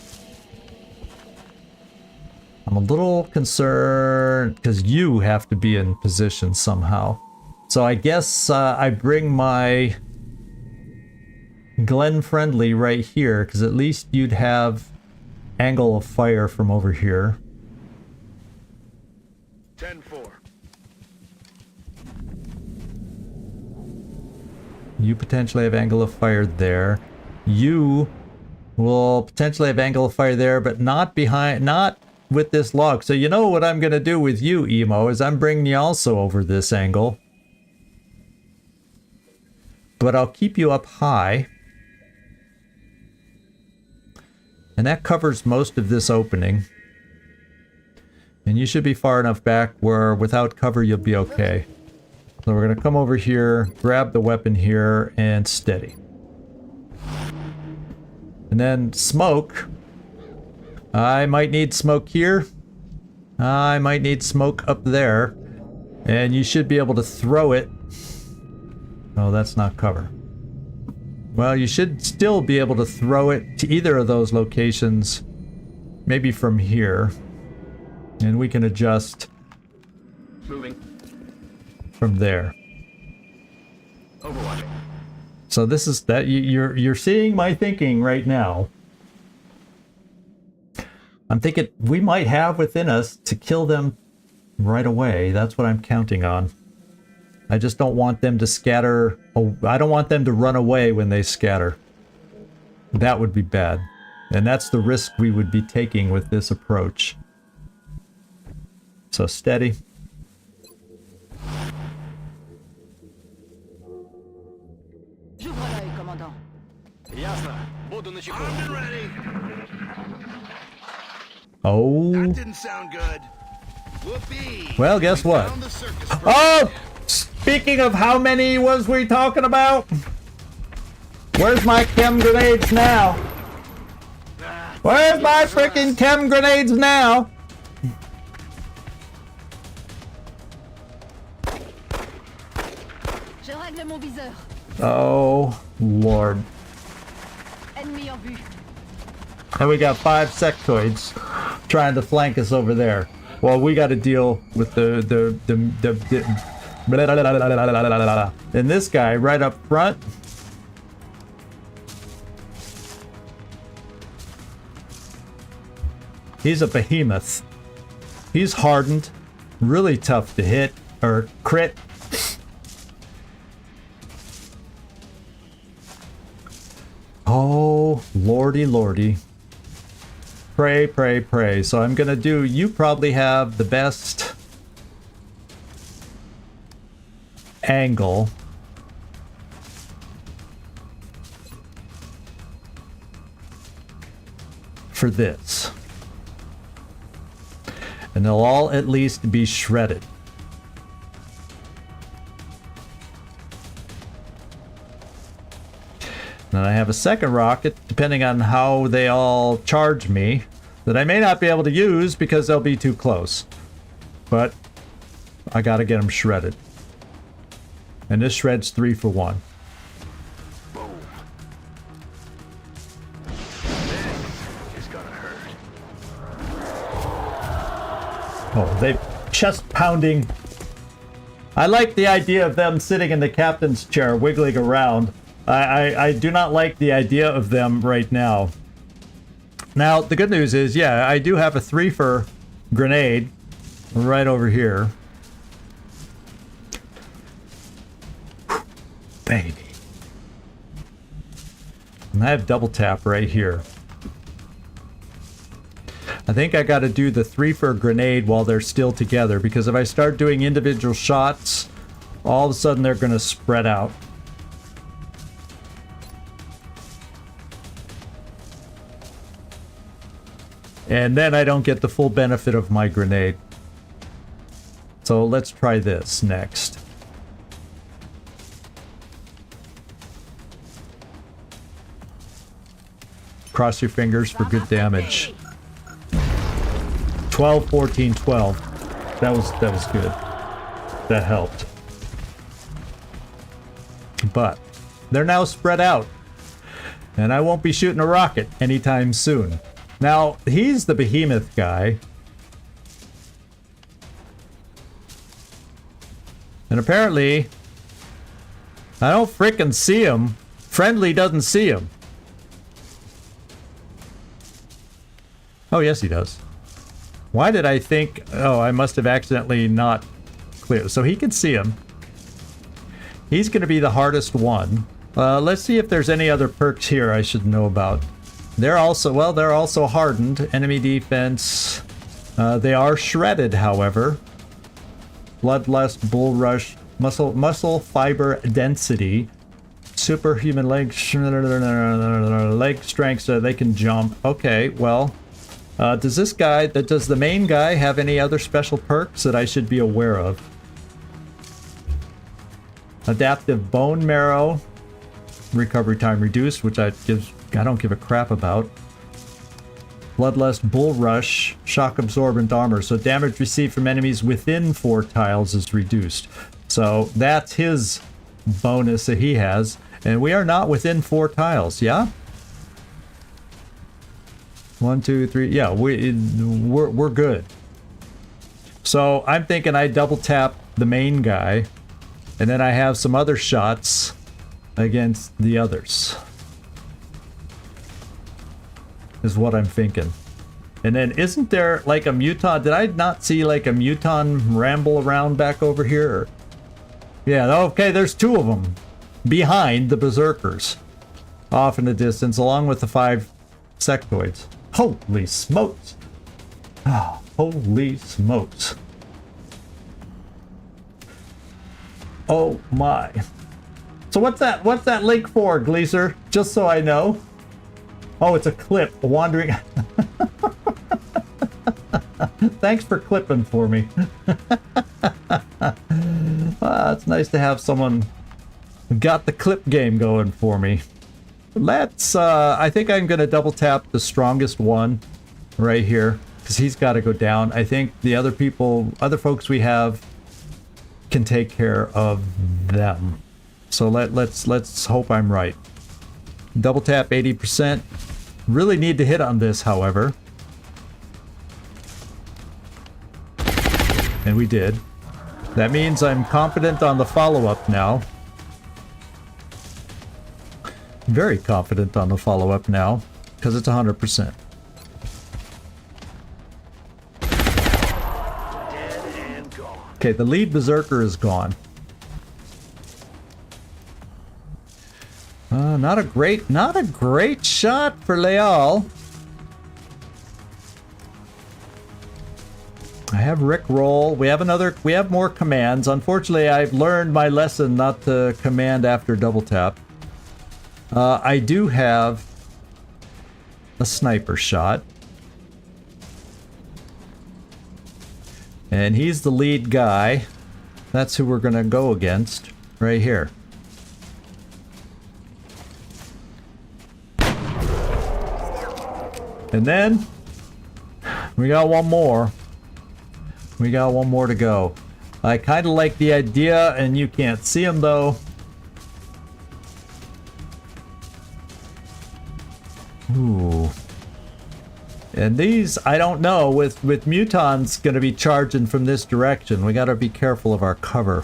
I'm a little concerned because you have to be in position somehow. So I guess I bring my Glen Friendly right here because at least you'd have angle of fire from over here. 10-4. You potentially have angle of fire there. You will potentially have angle of fire there, but not with this log. So you know what I'm going to do with you, Emo, is I'm bringing you also over this angle. But I'll keep you up high. And that covers most of this opening. And you should be far enough back where without cover you'll be okay. So we're going to come over here, grab the weapon here, and steady. And then smoke. I might need smoke here. I might need smoke up there. And you should be able to throw it. Oh, that's not cover. Well, you should still be able to throw it to either of those locations. Maybe from here. And we can adjust Moving. from there. Overwatch. So this is that you're seeing my thinking right now. I'm thinking we might have within us to kill them right away. That's what I'm counting on. I just don't want them to scatter. Oh, I don't want them to run away when they scatter. That would be bad. And that's the risk we would be taking with this approach. So steady. J'ouvre l'œil, commandant. Ясно. Буду начеку. I'm ready. Oh. That didn't sound good. Whoopee. Well, guess We what? found the circus Oh! Speaking of how many was we talking about? Where's my chem grenades now? Where's my freaking chem grenades now? Je règle mon viseur. Oh, Lord. Ennemi en vue. And we got 5 sectoids trying to flank us over there. Well, we got to deal with the and this guy right up front. He's a behemoth. He's hardened, really tough to hit or crit. Oh, lordy, lordy. Pray, pray, pray. So I'm gonna do, you probably have the best angle. For this. And they'll all at least be shredded. And I have a second rocket, depending on how they all charge me, that I may not be able to use because they'll be too close. But I gotta get them shredded. And this shreds 3 for 1. It's gonna hurt. Oh, they chest pounding. I like the idea of them sitting in the captain's chair, wiggling around. I do not like the idea of them right now. Now, the good news is, yeah, I do have a 3 for grenade right over here. baby. And I have double tap right here. I think I got to do the 3 for a grenade while they're still together, because if I start doing individual shots, all of a sudden they're going to spread out. And then I don't get the full benefit of my grenade. So let's try this next. Cross your fingers for good damage. 12, 14, 12. That was good. That helped. But they're now spread out. And I won't be shooting a rocket anytime soon. Now, he's the behemoth guy. And apparently, I don't frickin' see him. Friendly doesn't see him. Oh, yes, he does. Why did I think... Oh, I must have accidentally not cleared. So he can see him. He's going to be the hardest one. Let's see if there's any other perks here I should know about. They're also... Well, they're also hardened. Enemy defense. They are shredded, however. Bloodlust, bull rush, muscle fiber density. Superhuman leg strength so they can jump. Okay, well... does the main guy have any other special perks that I should be aware of? Adaptive bone marrow, recovery time reduced, which I don't give a crap about. Bloodlust, bull rush, shock absorbent armor, so damage received from enemies within 4 tiles is reduced. So that's his bonus that he has, and we are not within 4 tiles, yeah? 1, 2, 3. Yeah, we're good. So I'm thinking I double tap the main guy, and then I have some other shots against the others. Is what I'm thinking. And then isn't there like a muton? Did I not see like a muton ramble around back over here? Yeah, okay, there's 2 of them behind the berserkers. Off in the distance, along with the 5 sectoids. Holy smokes! Oh, holy smokes! Oh my! So what's that link for, Gleaser? Just so I know. Oh, it's a clip. Wandering. Thanks for clipping for me. It's nice to have someone got the clip game going for me. Let's, I think I'm going to double tap the strongest one right here, because he's got to go down. I think the other folks we have can take care of them. So let's hope I'm right. Double tap 80%. Really need to hit on this, however. And we did. That means I'm confident on the follow-up now. Very confident on the follow-up now, because it's 100%. Okay, the lead berserker is gone. Not a great shot for Leal. I have Rick roll. We have more commands. Unfortunately, I've learned my lesson not to command after double tap. I do have a sniper shot. And he's the lead guy. That's who we're gonna go against right here. And then we got one more. We got one more to go. I kind of like the idea, and you can't see him though. Ooh. And these, I don't know, with mutons gonna be charging from this direction. We gotta be careful of our cover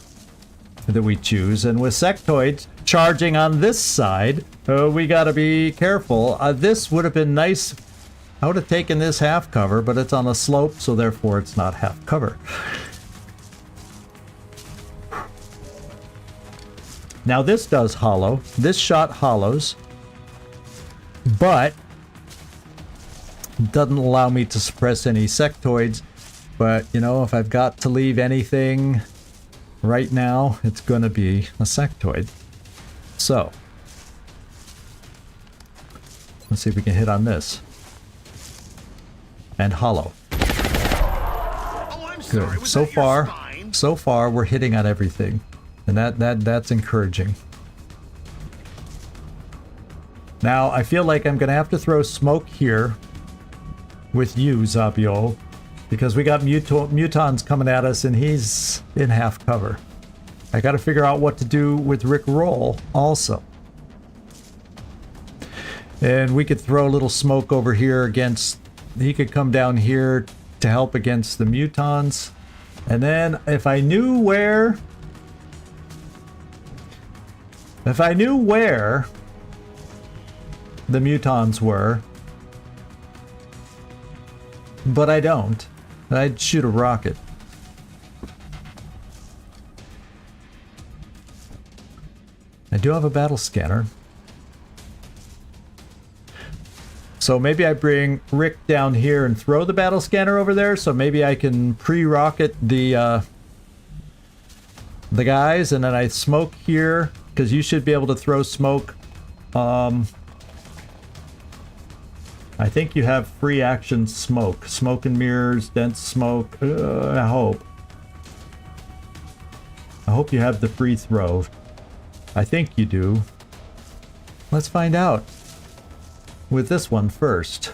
that we choose. And with sectoids charging on this side, we gotta be careful. This would have been nice. I would have taken this half cover, but it's on a slope, so therefore it's not half cover. Now this does hollow. This shot hollows. But doesn't allow me to suppress any sectoids. But, you know, if I've got to leave anything right now, it's going to be a sectoid. So, let's see if we can hit on this. And hollow. Oh, I'm sorry. Good. Was So that your far, spine? so far we're hitting on everything. And that's encouraging. Now, I feel like I'm going to have to throw smoke here with you, Zabiol, because we got mutons coming at us and he's in half cover. I got to figure out what to do with Rick Roll also. And we could throw a little smoke over here against... He could come down here to help against the mutons. And then if I knew where... If I knew where the mutons were, but I don't, I'd shoot a rocket. I do have a battle scanner. So maybe I bring Rick down here and throw the battle scanner over there, so maybe I can pre-rocket the guys, and then I smoke here, because you should be able to throw smoke. I think you have free action smoke. Smoke and mirrors, dense smoke. I hope. I hope you have the free throw. I think you do. Let's find out. With this one first.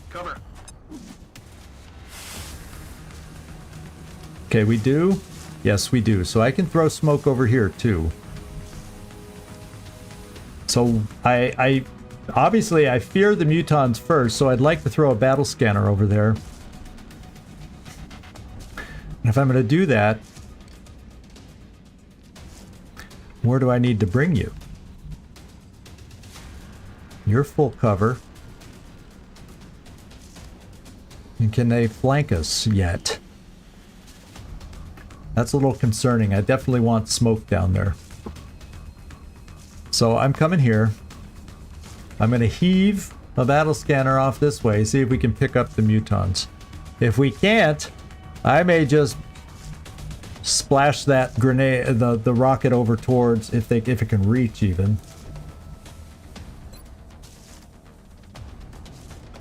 Cover. Okay, we do? Yes, we do. So I can throw smoke over here too. So I obviously I fear the mutons first, so I'd like to throw a battle scanner over there. And if I'm going to do that, where do I need to bring you? You're full cover. And can they flank us yet? That's a little concerning. I definitely want smoke down there. So I'm coming here. I'm going to heave a battle scanner off this way, see if we can pick up the mutons. If we can't, I may just splash that grenade, the rocket over towards, if it can reach even.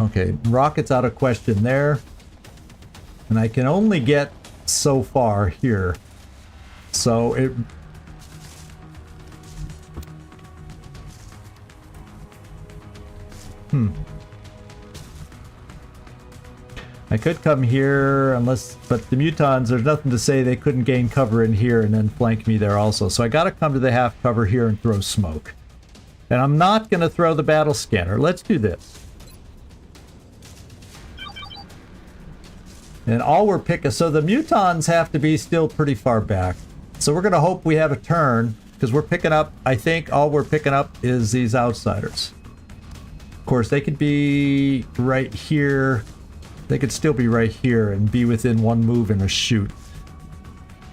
Okay, rocket's out of question there. And I can only get so far here. So it... I could come here unless... But the mutons, there's nothing to say they couldn't gain cover in here and then flank me there also. So I gotta come to the half cover here and throw smoke. And I'm not gonna throw the battle scanner. Let's do this. And all we're picking... So the mutons have to be still pretty far back. So we're gonna hope we have a turn, because we're picking up... I think all we're picking up is these outsiders. Of course, they could be right here... They could still be right here and be within one move and a shoot.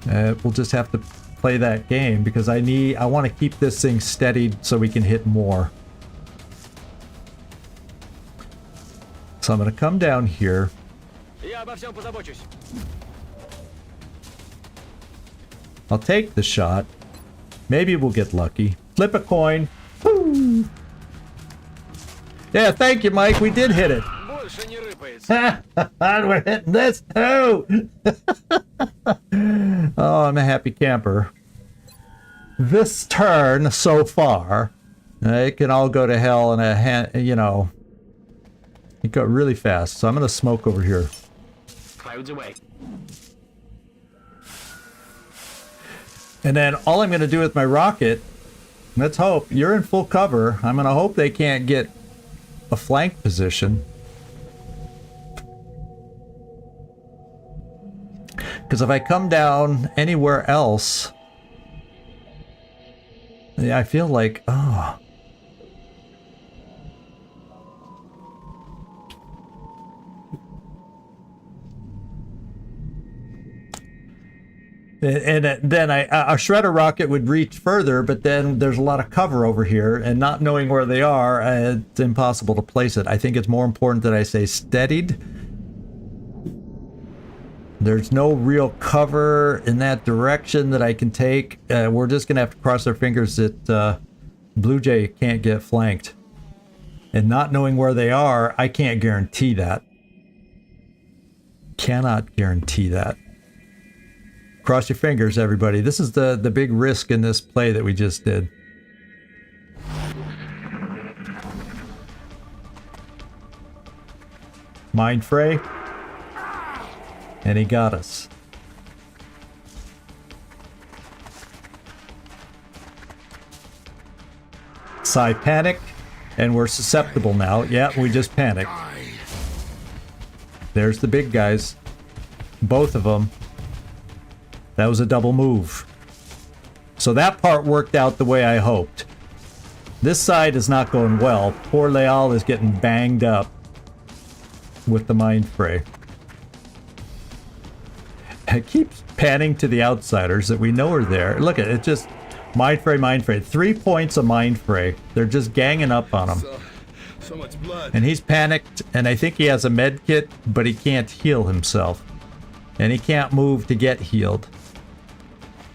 We'll just have to play that game because I want to keep this thing steadied so we can hit more. So I'm going to come down here. I'll take the shot. Maybe we'll get lucky. Flip a coin. Woo! Yeah, thank you, Mike. We did hit it. We're hitting this too. Oh, I'm a happy camper. This turn so far, it can all go to hell in a hand. You know, it got really fast. So I'm gonna smoke over here. Clouds away. And then all I'm gonna do with my rocket. Let's hope you're in full cover. I'm gonna hope they can't get a flank position. Because if I come down anywhere else, yeah, I feel like, oh. And then a shredder rocket would reach further, but then there's a lot of cover over here, and not knowing where they are, it's impossible to place it. I think it's more important that I say steadied. There's no real cover in that direction that I can take. We're just going to have to cross our fingers that Blue Jay can't get flanked. And not knowing where they are, I can't guarantee that. Cannot guarantee that. Cross your fingers, everybody. This is the big risk in this play that we just did. Mind fray. And he got us. Psy panic. And we're susceptible now. Yeah, we just panicked. There's the big guys. Both of them. That was a double move. So that part worked out the way I hoped. This side is not going well. Poor Leal is getting banged up with the mind fray. It keeps panning to the outsiders that we know are there. Look at it, just mind fray, mind fray. 3 points of mind fray. They're just ganging up on him. So much blood. And he's panicked, and I think he has a med kit, but he can't heal himself. And he can't move to get healed.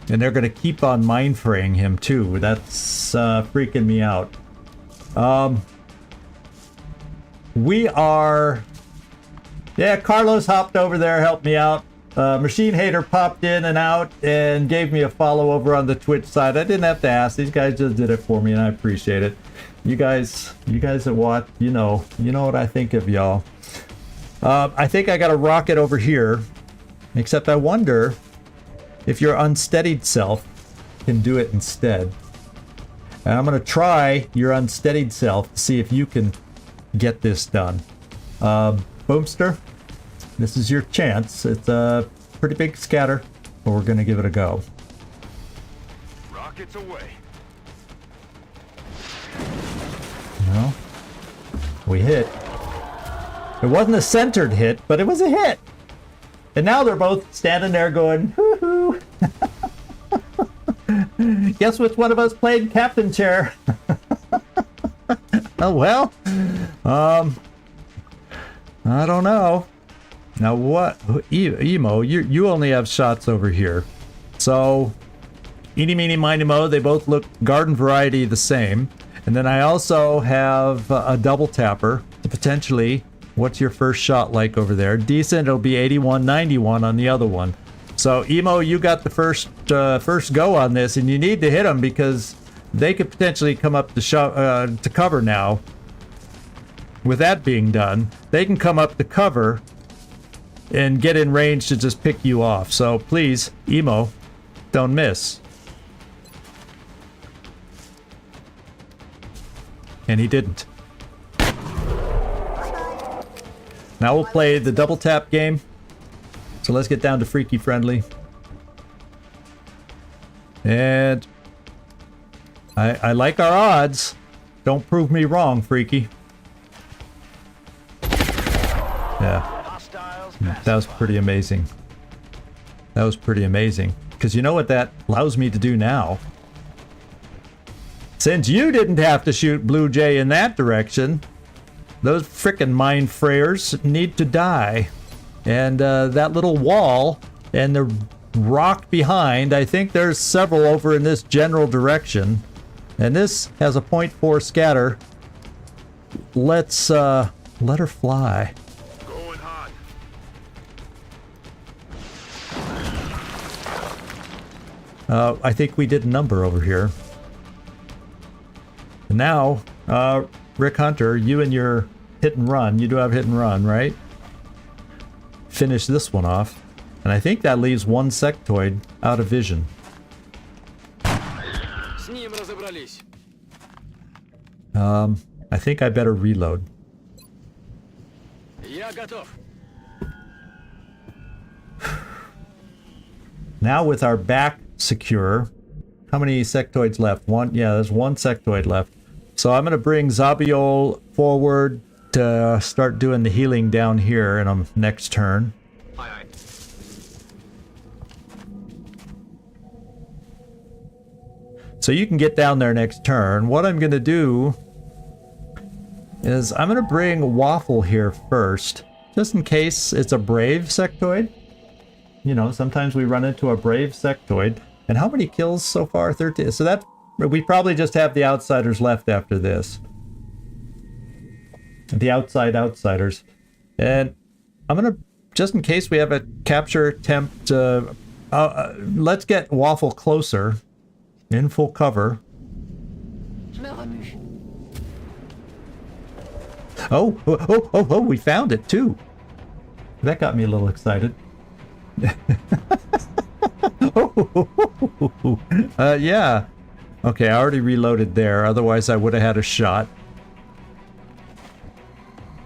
And they're going to keep on mind fraying him too. That's freaking me out. We are... Yeah, Carlos hopped over there, helped me out. Machine Hater popped in and out and gave me a follow over on the Twitch side. I didn't have to ask. These guys just did it for me, and I appreciate it. You guys that watch, you know what I think of y'all. I think I got a rocket over here, except I wonder if your unsteadied self can do it instead. And I'm going to try your unsteadied self to see if you can get this done. Boomster, this is your chance. It's a pretty big scatter, but we're going to give it a go. Rockets away. No. We hit. It wasn't a centered hit, but it was a hit. And now they're both standing there going, hoo-hoo. Guess which one of us played captain chair? Oh, well. I don't know. Now what? Emo, you only have shots over here. So, eeny, meeny, miny, mo, they both look garden variety the same. And then I also have a double tapper to potentially... What's your first shot like over there? Decent. It'll be 81-91 on the other one. So Emo, you got the first go on this, and you need to hit them because they could potentially come up to cover now. With that being done, they can come up to cover and get in range to just pick you off. So please, Emo, don't miss. And he didn't. Now we'll play the double tap game. So let's get down to Freaky Friendly. And I like our odds. Don't prove me wrong, Freaky. Yeah. That was pretty amazing. That was pretty amazing. Because you know what that allows me to do now? Since you didn't have to shoot Blue Jay in that direction, those frickin' mind frayers need to die. And that little wall and the rock behind, I think there's several over in this general direction. And this has a 0.4 scatter. Let's let her fly. Going hot. I think we did a number over here. And now, Rick Hunter, you and your hit and run, you do have hit and run, right? Finish this one off. And I think that leaves one sectoid out of vision. I think I better reload. Now with our back secure, how many sectoids left? One, yeah, there's one sectoid left. So I'm going to bring Zabiol forward to start doing the healing down here in a next turn. Aye, aye. So you can get down there next turn. What I'm going to do is I'm going to bring Waffle here first, just in case it's a brave sectoid. You know, sometimes we run into a brave sectoid. And how many kills so far? 13. So that we probably just have the outsiders left after this. The outsiders. And I'm going to, just in case we have a capture attempt, let's get Waffle closer, in full cover. Je me remue. Oh, we found it too. That got me a little excited. Yeah. Okay, I already reloaded there. Otherwise, I would have had a shot.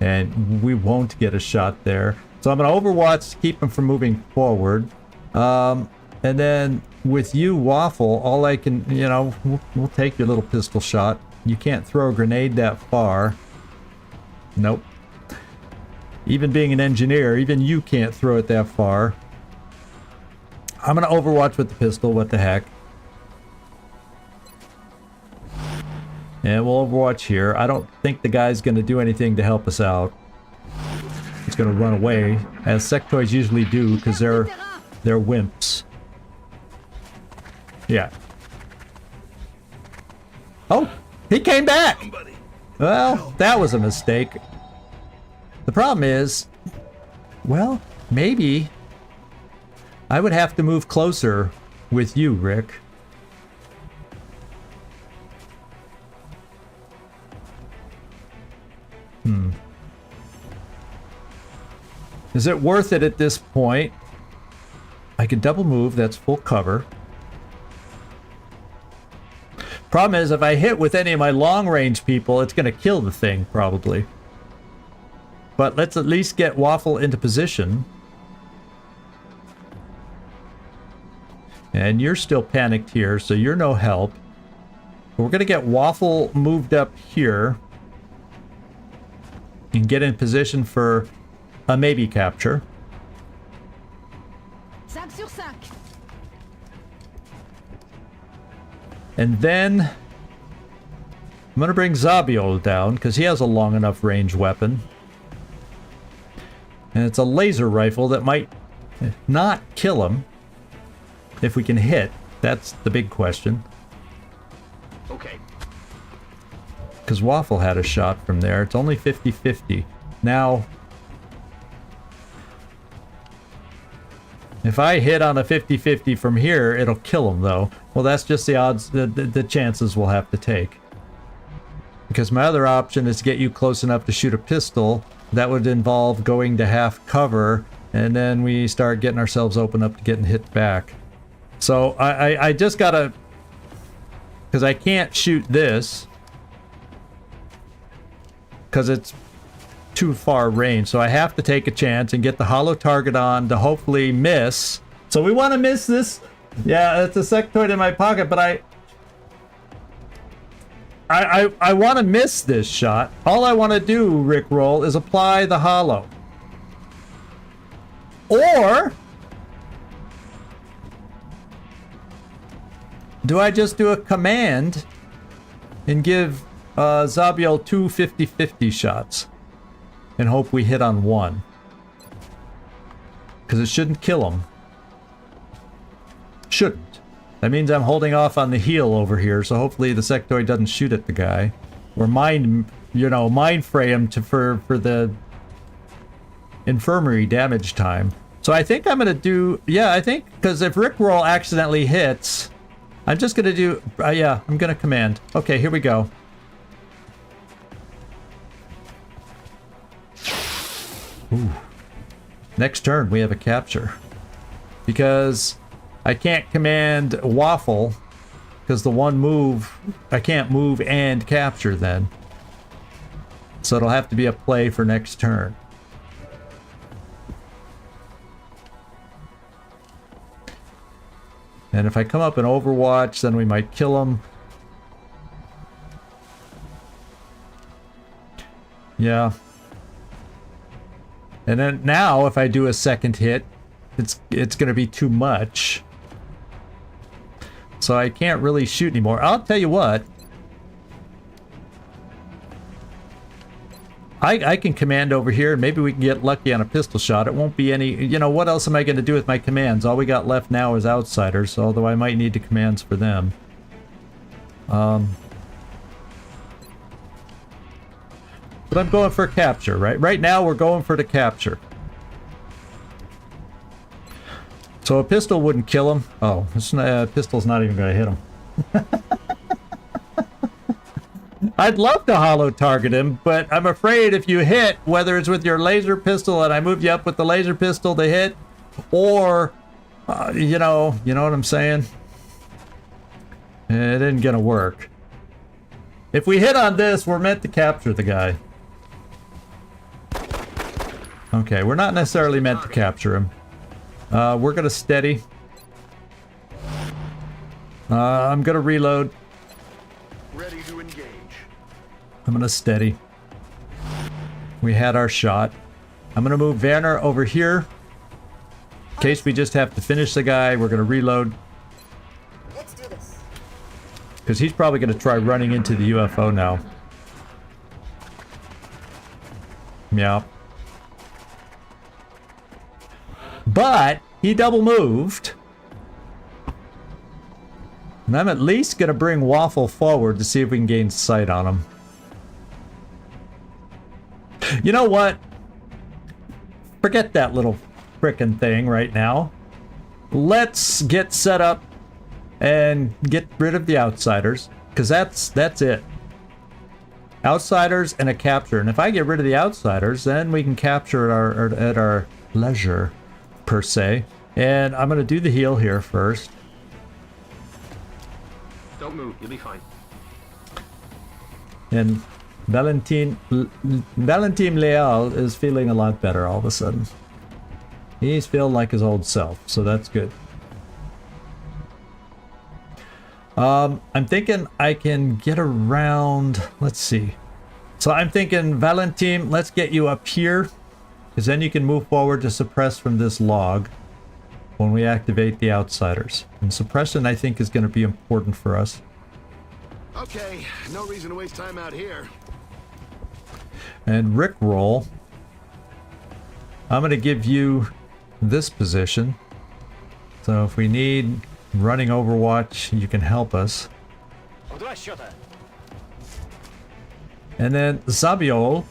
And we won't get a shot there. So I'm going to Overwatch to keep him from moving forward. And then with you, Waffle, all I can, you know, we'll take your little pistol shot. You can't throw a grenade that far. Nope. Even being an engineer, even you can't throw it that far. I'm going to Overwatch with the pistol. What the heck. And we'll Overwatch here. I don't think the guy's going to do anything to help us out. He's going to run away, as sectoids usually do, because they're wimps. Yeah. Oh, he came back! Well, that was a mistake. The problem is, well, maybe I would have to move closer with you, Rick. Is it worth it at this point? I can double move, that's full cover. Problem is, if I hit with any of my long range people, it's going to kill the thing, probably. But let's at least get Waffle into position. And you're still panicked here, so you're no help. But we're going to get Waffle moved up here. And get in position for a maybe capture. 5 sur 5. And then I'm going to bring Zabio down because he has a long enough range weapon. And it's a laser rifle that might not kill him if we can hit. That's the big question. Okay. Because Waffle had a shot from there. It's only 50-50. Now, if I hit on a 50-50 from here, it'll kill him, though. Well, that's just the odds, the chances we'll have to take. Because my other option is to get you close enough to shoot a pistol. That would involve going to half cover, and then we start getting ourselves open up to getting hit back. So I just gotta... Because I can't shoot this. Because it's too far range, so I have to take a chance and get the hollow target on to hopefully miss. So we want to miss this. Yeah, it's a sectoid in my pocket, but I want to miss this shot. All I want to do, Rickroll, is apply the hollow. Or do I just do a command and give Zabio 2 50-50 shots and hope we hit on one? Because it shouldn't kill him. Shouldn't. That means I'm holding off on the heal over here, so hopefully the sectoid doesn't shoot at the guy. Or mind fray him for the infirmary damage time. So I think I'm going to do... Yeah, I think... Because if Rickroll accidentally hits... I'm just going to do... yeah, I'm going to command. Okay, here we go. Ooh. Next turn, we have a capture. Because I can't command Waffle, because the one move, I can't move and capture then. So it'll have to be a play for next turn. And if I come up in Overwatch, then we might kill him. Yeah. And then now, if I do a second hit, it's going to be too much. so I can't really shoot anymore. I'll tell you what. I can command over here, and maybe we can get lucky on a pistol shot. It won't be any... You know, what else am I going to do with my commands? All we got left now is Outsiders, although I might need the commands for them. But I'm going for capture, right? Right now, we're going for the capture. So a pistol wouldn't kill him. Oh, this pistol's not even going to hit him. I'd love to hollow target him, but I'm afraid if you hit, whether it's with your laser pistol and I move you up with the laser pistol to hit, or, you know what I'm saying? It isn't gonna work. If we hit on this, we're meant to capture the guy. Okay, we're not necessarily meant to capture him. We're gonna steady. I'm gonna reload. Ready to engage. I'm gonna steady. We had our shot. I'm gonna move Werner over here. In case we just have to finish the guy, we're gonna reload. Let's do this. Because he's probably gonna try running into the UFO now. Yeah. But he double moved. And I'm at least gonna bring Waffle forward to see if we can gain sight on him. You know what? Forget that little frickin' thing right now. Let's get set up and get rid of the Outsiders, because that's it. Outsiders and a capture. And if I get rid of the Outsiders, then we can capture at our leisure, per se. And I'm going to do the heal here first. Don't move, you'll be fine. And Valentin Leal is feeling a lot better all of a sudden. He's feeling like his old self, so that's good. I'm thinking I can get around... Let's see. So I'm thinking, Valentin, let's get you up here, because then you can move forward to suppress from this log when we activate the Outsiders. And suppression, I think, is going to be important for us. Okay, no reason to waste time out here. And Rickroll, I'm going to give you this position. So if we need running Overwatch, you can help us. And then Zabiol.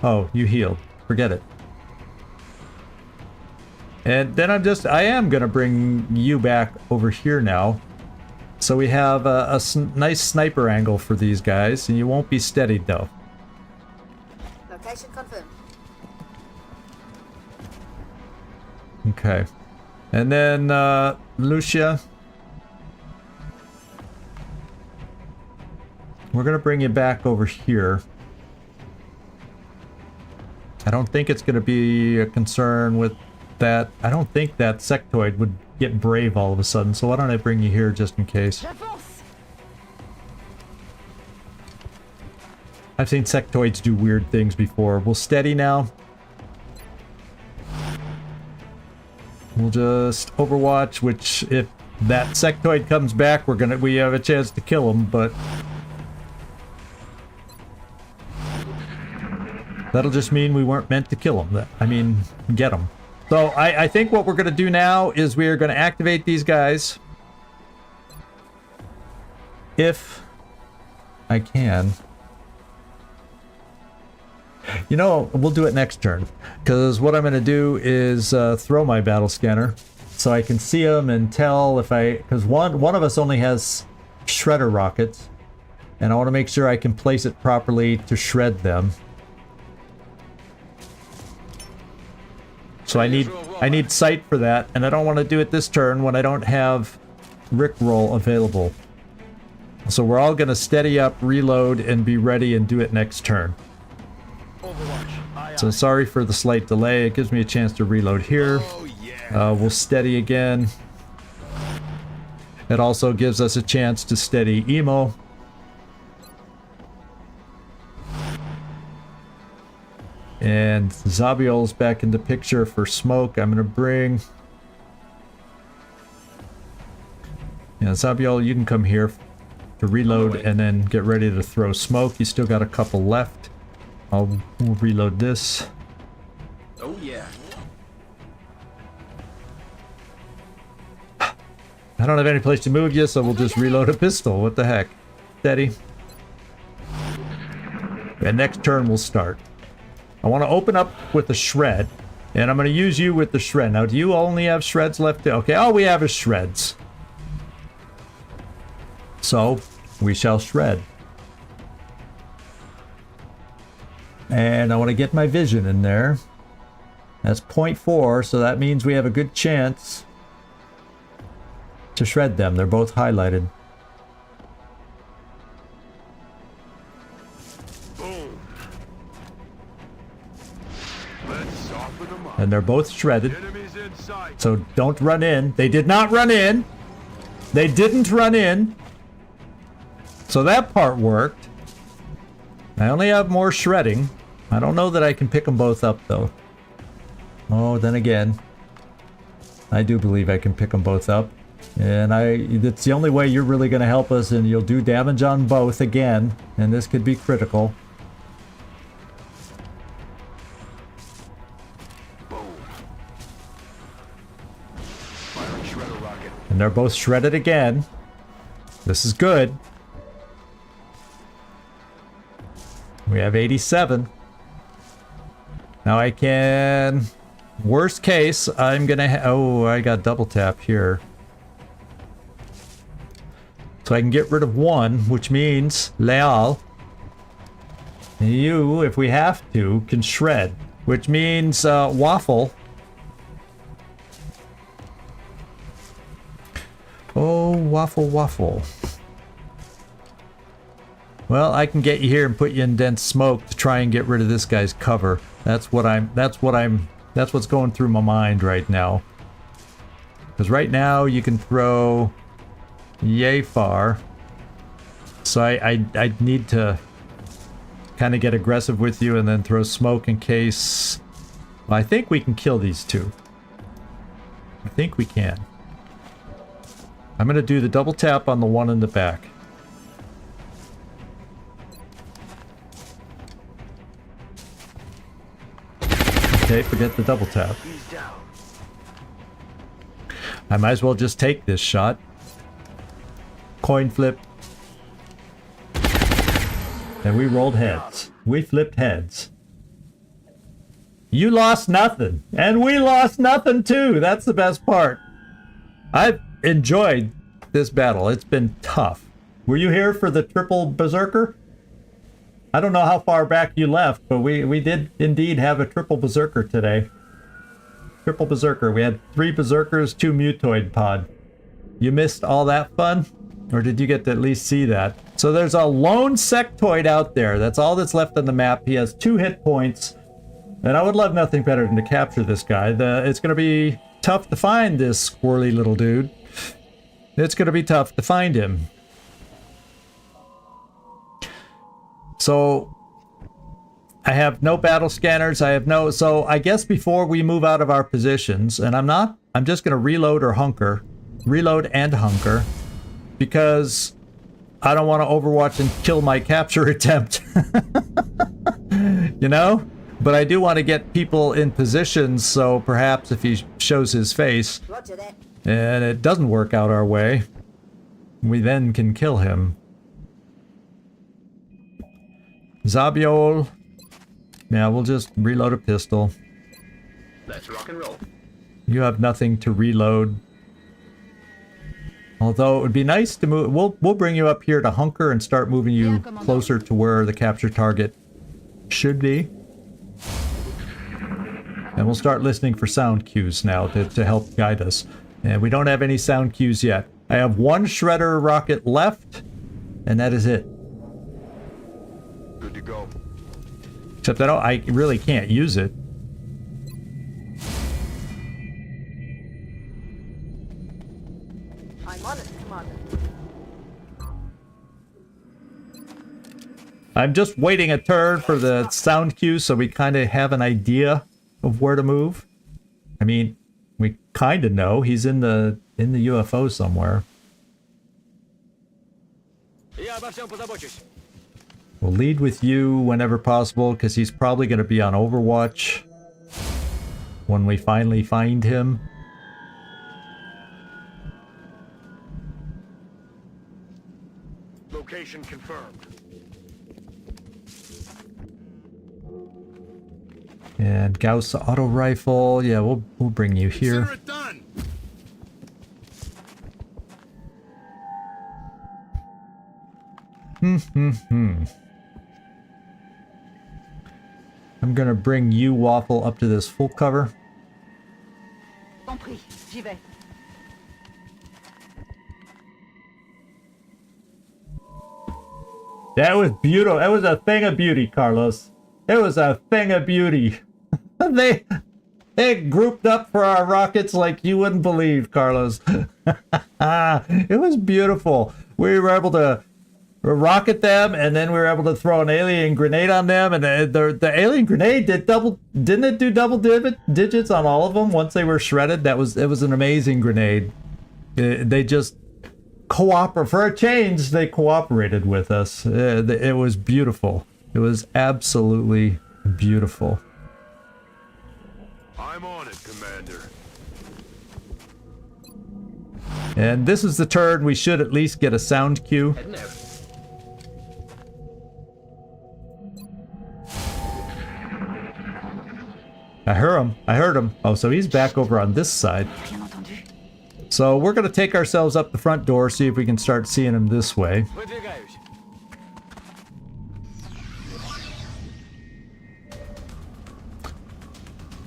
Oh, you healed. Forget it. And then I am going to bring you back over here now. So we have a nice sniper angle for these guys, and you won't be steadied though. Location confirmed. Okay. And then, Lucia. We're going to bring you back over here. I don't think it's going to be a concern with that. I don't think that sectoid would get brave all of a sudden, so why don't I bring you here just in case. I've seen sectoids do weird things before. We'll steady now. We'll just Overwatch, which if that sectoid comes back, we have a chance to kill him, but that'll just mean we weren't meant to kill him. I mean, get him. So I think what we're going to do now is we are going to activate these guys. If I can. You know, we'll do it next turn. Because what I'm going to do is throw my battle scanner. So I can see them and tell if I... Because one of us only has shredder rockets. And I want to make sure I can place it properly to shred them. So I need sight for that, and I don't want to do it this turn when I don't have Rickroll available. So we're all going to steady up, reload, and be ready and do it next turn. So sorry for the slight delay. It gives me a chance to reload here. We'll steady again. It also gives us a chance to steady Emo. And Zabiol's back in the picture for smoke. I'm going to bring Yeah, Zabiol, you can come here to reload and then get ready to throw smoke. You still got a couple left. We'll reload this. Oh yeah. I don't have any place to move you, so we'll just reload a pistol. What the heck? Steady. And next turn we'll start. I want to open up with a shred, and I'm going to use you with the shred. Now, do you only have shreds left? Okay, all we have is shreds. So, we shall shred. And I want to get my vision in there. That's 0.4, so that means we have a good chance to shred them. They're both highlighted. Boom. Let's soften them up. And they're both shredded. Enemies in sight. So don't run in. They did not run in. They didn't run in. So that part worked. I only have more shredding. I don't know that I can pick them both up though. Oh, then again, I do believe I can pick them both up. And it's the only way you're really going to help us, and you'll do damage on both again, and this could be critical. Boom. Firing shredder rocket. And they're both shredded again. This is good. We have 87. Now I can... Worst case, I'm gonna... Oh, I got double tap here. So I can get rid of one, which means Leal. And you, if we have to, can shred. Which means Waffle. Oh, Waffle, Waffle. Well, I can get you here and put you in dense smoke to try and get rid of this guy's cover. That's what's going through my mind right now. Because right now you can throw yay far. So I need to kind of get aggressive with you and then throw smoke in case... Well, I think we can kill these two. I think we can. I'm going to do the double tap on the one in the back. Okay, forget the double tap. I might as well just take this shot. Coin flip. And we rolled heads. We flipped heads. You lost nothing. And we lost nothing too. That's the best part. I've enjoyed this battle. It's been tough. Were you here for the triple berserker? I don't know how far back you left, but we did indeed have a triple berserker today. Triple berserker. We had 3 berserkers, 2 mutoid pod. You missed all that fun? Or did you get to at least see that? So there's a lone sectoid out there. That's all that's left on the map. He has 2 hit points. And I would love nothing better than to capture this guy. It's going to be tough to find this squirrely little dude. It's going to be tough to find him. So I have no battle scanners. I have no... So I guess before we move out of our positions, and I'm just going to reload or hunker. Reload and hunker. Because I don't want to Overwatch and kill my capture attempt. You know? But I do want to get people in positions, so perhaps if he shows his face and it doesn't work out our way, we then can kill him. Zabiol. Yeah, we'll just reload a pistol. Let's rock and roll. You have nothing to reload. Although it would be nice to move. We'll bring you up here to hunker and start moving you closer to where the capture target should be. And we'll start listening for sound cues now to help guide us. And we don't have any sound cues yet. I have 1 shredder rocket left, and that is it. Good to go. Except I really can't use it. I'm on it, Commander. I'm just waiting a turn for the sound cue so we kind of have an idea of where to move. I mean, we kind of know he's in the UFO somewhere. We'll lead with you whenever possible, because he's probably going to be on Overwatch when we finally find him. Location confirmed. And Gauss auto rifle. Yeah, we'll bring you here. Consider it done. I'm gonna bring you, Waffle, up to this full cover. Compris, j'y vais. That was beautiful. That was a thing of beauty, Carlos. It was a thing of beauty. They grouped up for our rockets like you wouldn't believe, Carlos. It was beautiful. We were able to rocket them, and then we were able to throw an alien grenade on them, and the alien grenade didn't it do double digits on all of them once they were shredded? It was an amazing grenade. They just for a change, they cooperated with us. It was beautiful. It was absolutely beautiful. I'm on it, Commander. And this is the turn we should at least get a sound cue. Heading out. I heard him. Oh, so he's back over on this side. Bien entendu. So we're going to take ourselves up the front door, see if we can start seeing him this way.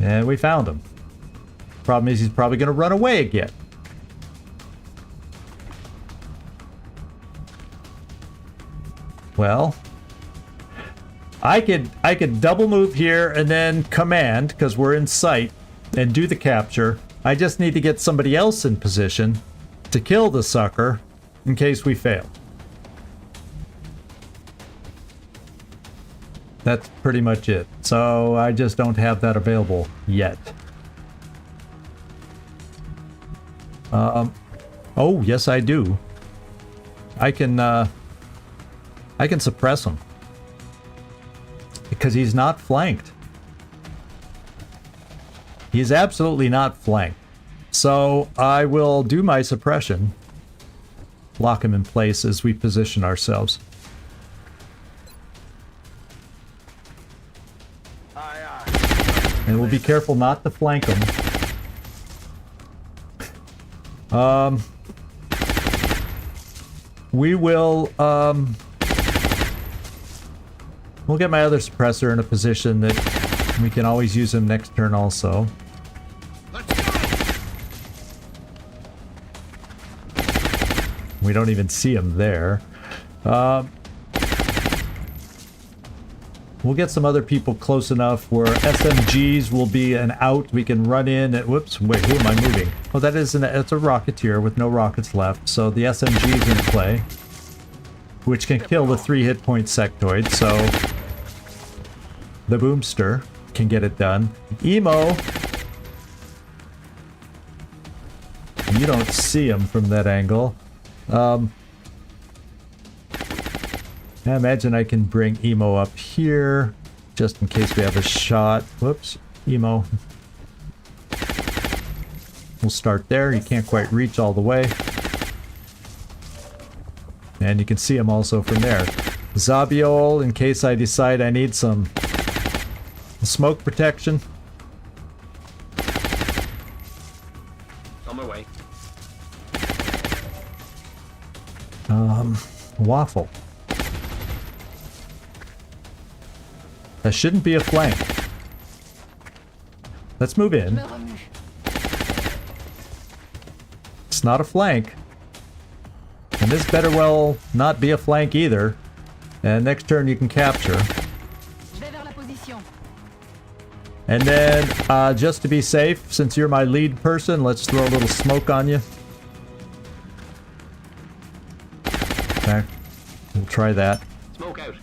And we found him. Problem is, he's probably going to run away again. Well, I could double move here and then command, because we're in sight, and do the capture. I just need to get somebody else in position to kill the sucker in case we fail. That's pretty much it. So I just don't have that available yet. Oh, yes I do. I can suppress him. Because he's not flanked. He's absolutely not flanked. So I will do my suppression. Lock him in place as we position ourselves. And we'll be careful not to flank him. We will, we'll get my other suppressor in a position that we can always use him next turn also. Let's go. We don't even see him there. We'll get some other people close enough where SMGs will be an out. We can run in and, whoops, wait, who am I moving? Oh, it's a Rocketeer with no rockets left. So the SMG is in play, which can kill the 3 hit point sectoid. So the Boomster can get it done. Emo, you don't see him from that angle. I imagine I can bring Emo up here, just in case we have a shot. Whoops, Emo. We'll start there. You can't quite reach all the way. And you can see him also from there. Zabiol, in case I decide I need some smoke protection. On my way. Waffle. That shouldn't be a flank. Let's move in. Me remue. It's not a flank. And this better well not be a flank either. And next turn you can capture. Je vais vers la position. And then, just to be safe, since you're my lead person, let's throw a little smoke on you. Okay. We'll try that. Smoke out.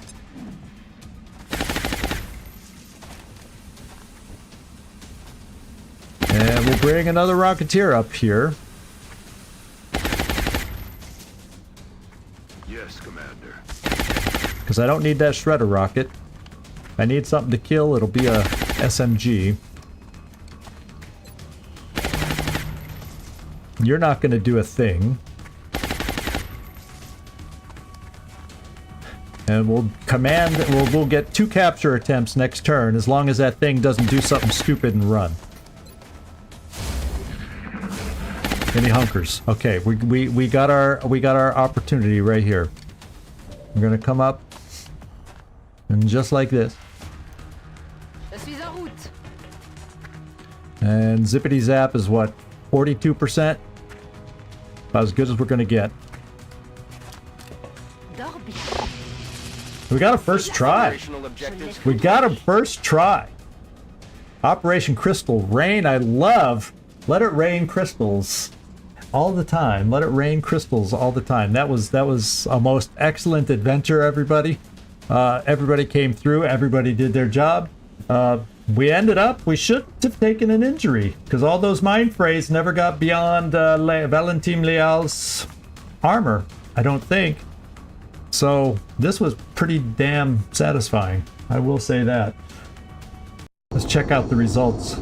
And we'll bring another Rocketeer up here. Yes, Commander. because I don't need that shredder rocket. If I need something to kill, it'll be a SMG. You're not going to do a thing. And we'll command, we'll get 2 capture attempts next turn, as long as that thing doesn't do something stupid and run. Any hunkers? Okay, we got our opportunity right here. We're gonna come up, and just like this. Je suis en route. And zippity zap is what, 42%? About as good as we're gonna get. We got a first try. Operational objectives We got a first try. Operation Crystal Rain. I love. Let it rain crystals all the time. Let it rain crystals all the time. That was a most excellent adventure, everybody. Everybody came through. Everybody did their job. We ended up. We should have taken an injury because all those mind frays never got beyond Valentin Leal's armor. I don't think. So this was pretty damn satisfying. I will say that. Let's check out the results.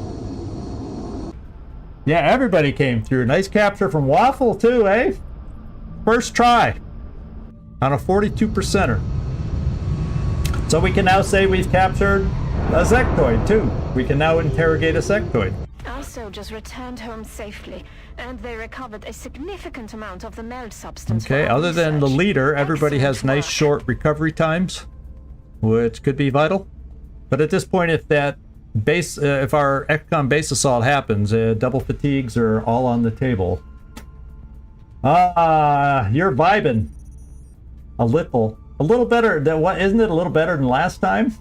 Yeah, everybody came through. Nice capture from Waffle too, eh? First try on a 42%er. So we can now say we've captured a sectoid too. We can now interrogate a sectoid. Our soldiers returned home safely, and they recovered a significant amount of the meld substance. Okay, for our other than the research. leader, everybody has Excellent nice work. short recovery times, which could be vital. But at this point, if that base, if our XCom base assault happens, double fatigues are all on the table. You're vibing a little better than what? Isn't it a little better than last time?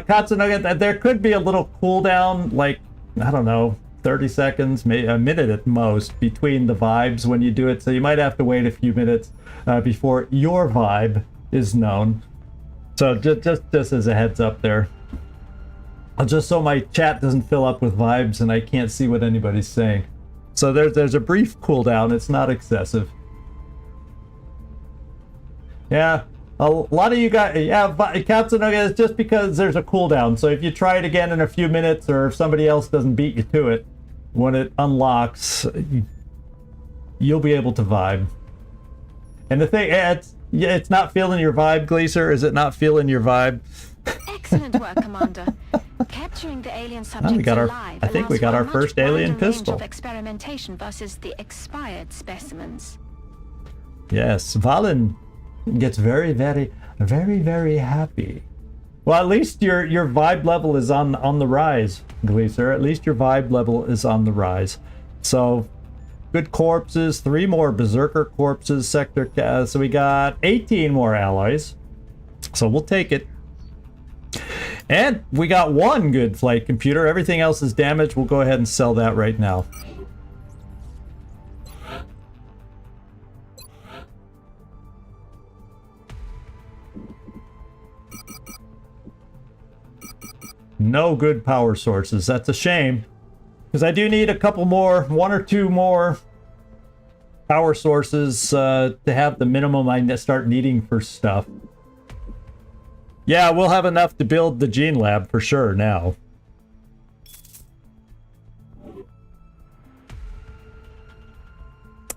Katsunoga, there could be a little cooldown, like, I don't know, 30 seconds, maybe a minute at most, between the vibes when you do it. So you might have to wait a few minutes before your vibe is known. So just as a heads up there. Just so my chat doesn't fill up with vibes and I can't see what anybody's saying. So there's a brief cooldown. It's not excessive. Yeah. A lot of you guys, yeah, Katsunoga, is just because there's a cooldown. So if you try it again in a few minutes, or if somebody else doesn't beat you to it, when it unlocks, you'll be able to vibe. And the thing, it's not feeling your vibe, Gleaser. Is it not feeling your vibe? Excellent work, Commander. Capturing the alien subjects we got our- alive I think we allows got for our a much first alien wider range pistol. of experimentation versus the expired specimens. Yes, Valen gets very, very, very, very happy. Well, at least your vibe level is on the rise, Gleaser. At least your vibe level is on the rise. So, good corpses, 3 more berserker corpses, sector. So we got 18 more alloys. So we'll take it. And we got 1 good flight computer. Everything else is damaged. We'll go ahead and sell that right now. No good power sources. That's a shame. Because I do need a couple more, 1 or 2 more power sources to have the minimum I start needing for stuff. Yeah, we'll have enough to build the gene lab for sure now.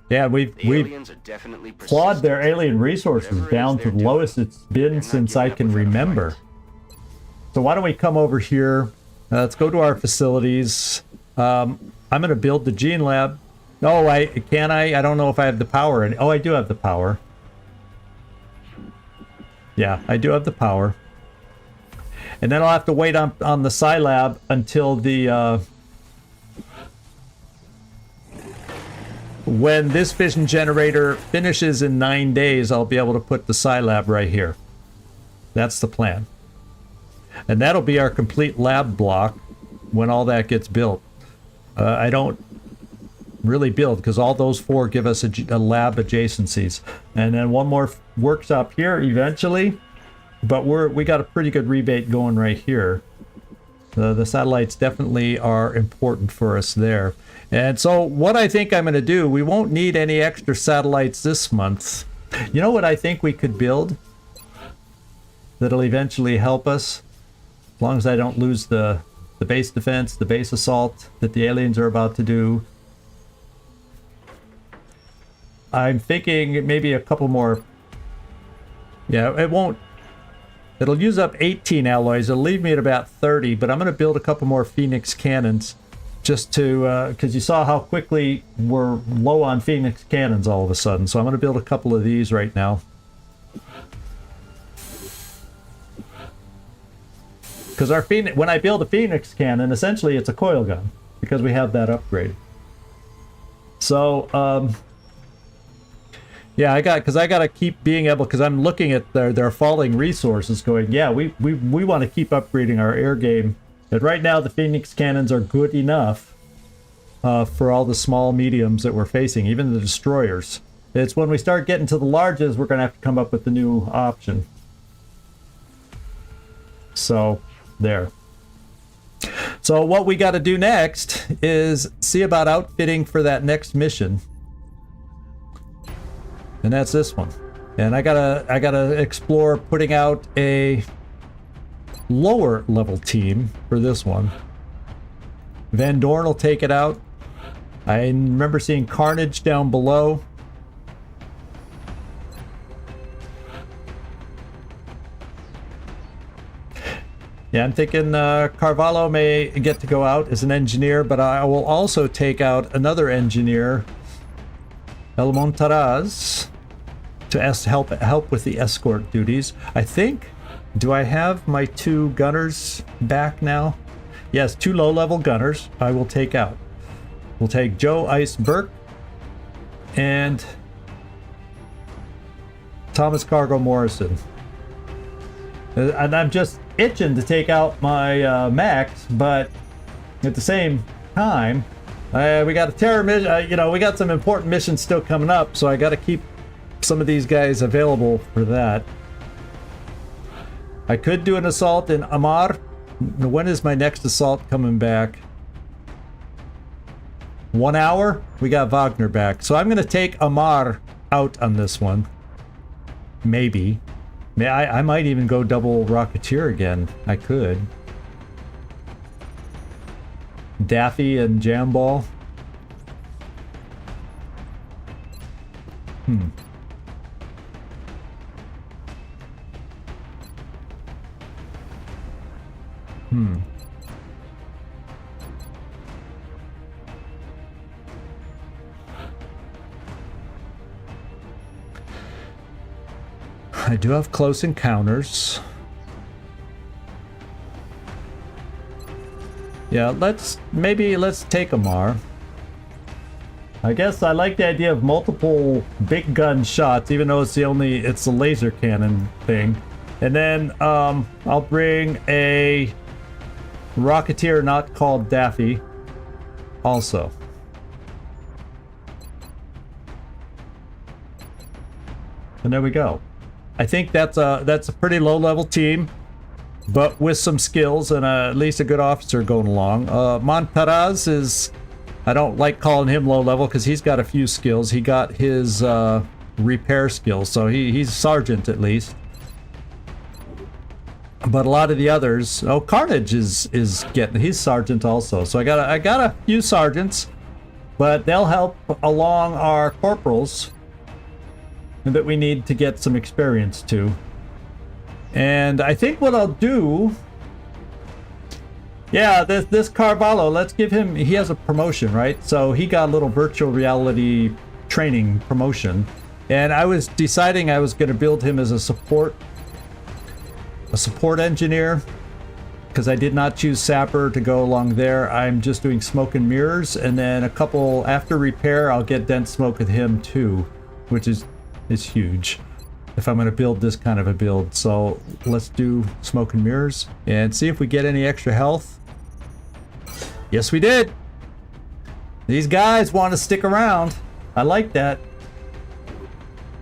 Yeah, we've aliens are definitely clawed their persistent. alien resources Whatever it down is to they're the lowest doing, it's been they're not since I giving up can without a remember. fight. So why don't we come over here? Let's go to our facilities. I'm going to build the gene lab. Oh, can I? I don't know if I have the power. Oh, I do have the power. Yeah, I do have the power. And then I'll have to wait on the Scilab until the... when this fission generator finishes in 9 days, I'll be able to put the Scilab right here. That's the plan. And that'll be our complete lab block when all that gets built. I don't really build because all those 4 give us a lab adjacencies. And then 1 more workshop here eventually. But we got a pretty good rebate going right here. The satellites definitely are important for us there. And so what I think I'm going to do, we won't need any extra satellites this month. You know what I think we could build that'll eventually help us? As long as I don't lose the base defense, the base assault that the aliens are about to do. I'm thinking maybe a couple more. Yeah, it won't. It'll use up 18 alloys. It'll leave me at about 30, but I'm going to build a couple more Phoenix cannons just to, because you saw how quickly we're low on Phoenix cannons all of a sudden. So I'm going to build a couple of these right now. Because our Phoenix, when I build a Phoenix cannon, essentially it's a coil gun because we have that upgrade. So, yeah, I got to keep being able, because I'm looking at their falling resources going, yeah, we want to keep upgrading our air game. But right now the Phoenix cannons are good enough for all the small mediums that we're facing, even the destroyers. It's when we start getting to the larges, we're going to have to come up with a new option. So, there. So what we got to do next is see about outfitting for that next mission. And that's this one. And I gotta explore putting out a lower level team for this one. Van Dorn will take it out. I remember seeing Carnage down below. Yeah, I'm thinking Carvalho may get to go out as an engineer, but I will also take out another engineer, El Montaraz, to help with the escort duties. I think, do I have my 2 gunners back now? Yes, 2 low-level gunners I will take out. We'll take Joe Ice Burke and Thomas Cargo Morrison. And I'm just itching to take out my Max, but at the same time, we got a terror mission. You know, we got some important missions still coming up, so I got to keep some of these guys available for that. I could do an assault in Amar. When is my next assault coming back? 1 hour? We got Wagner back. So I'm going to take Amar out on this one. Maybe. I might even go double Rocketeer again. I could. Daffy and Jamball. I do have close encounters. Yeah, let's take Amar. I guess I like the idea of multiple big gun shots, even though it's the laser cannon thing. And then I'll bring a Rocketeer not called Daffy also. And there we go. I think that's a pretty low level team, but with some skills and at least a good officer going along. Montaraz is, I don't like calling him low level because he's got a few skills. He got his repair skills, so he's sergeant at least. But a lot of the others, Carnage is he's sergeant also. So I got a few sergeants, but they'll help along our corporals that we need to get some experience to. And I think what I'll do, yeah, this Carvalho, let's give him, he has a promotion, right? So he got a little virtual reality training promotion. And I was deciding I was going to build him as a support engineer, because I did not choose Sapper to go along there. I'm just doing smoke and mirrors, and then a couple after repair, I'll get dense smoke with him too, which is huge if I'm going to build this kind of a build. So let's do smoke and mirrors and see if we get any extra health. Yes, we did. These guys want to stick around. I like that.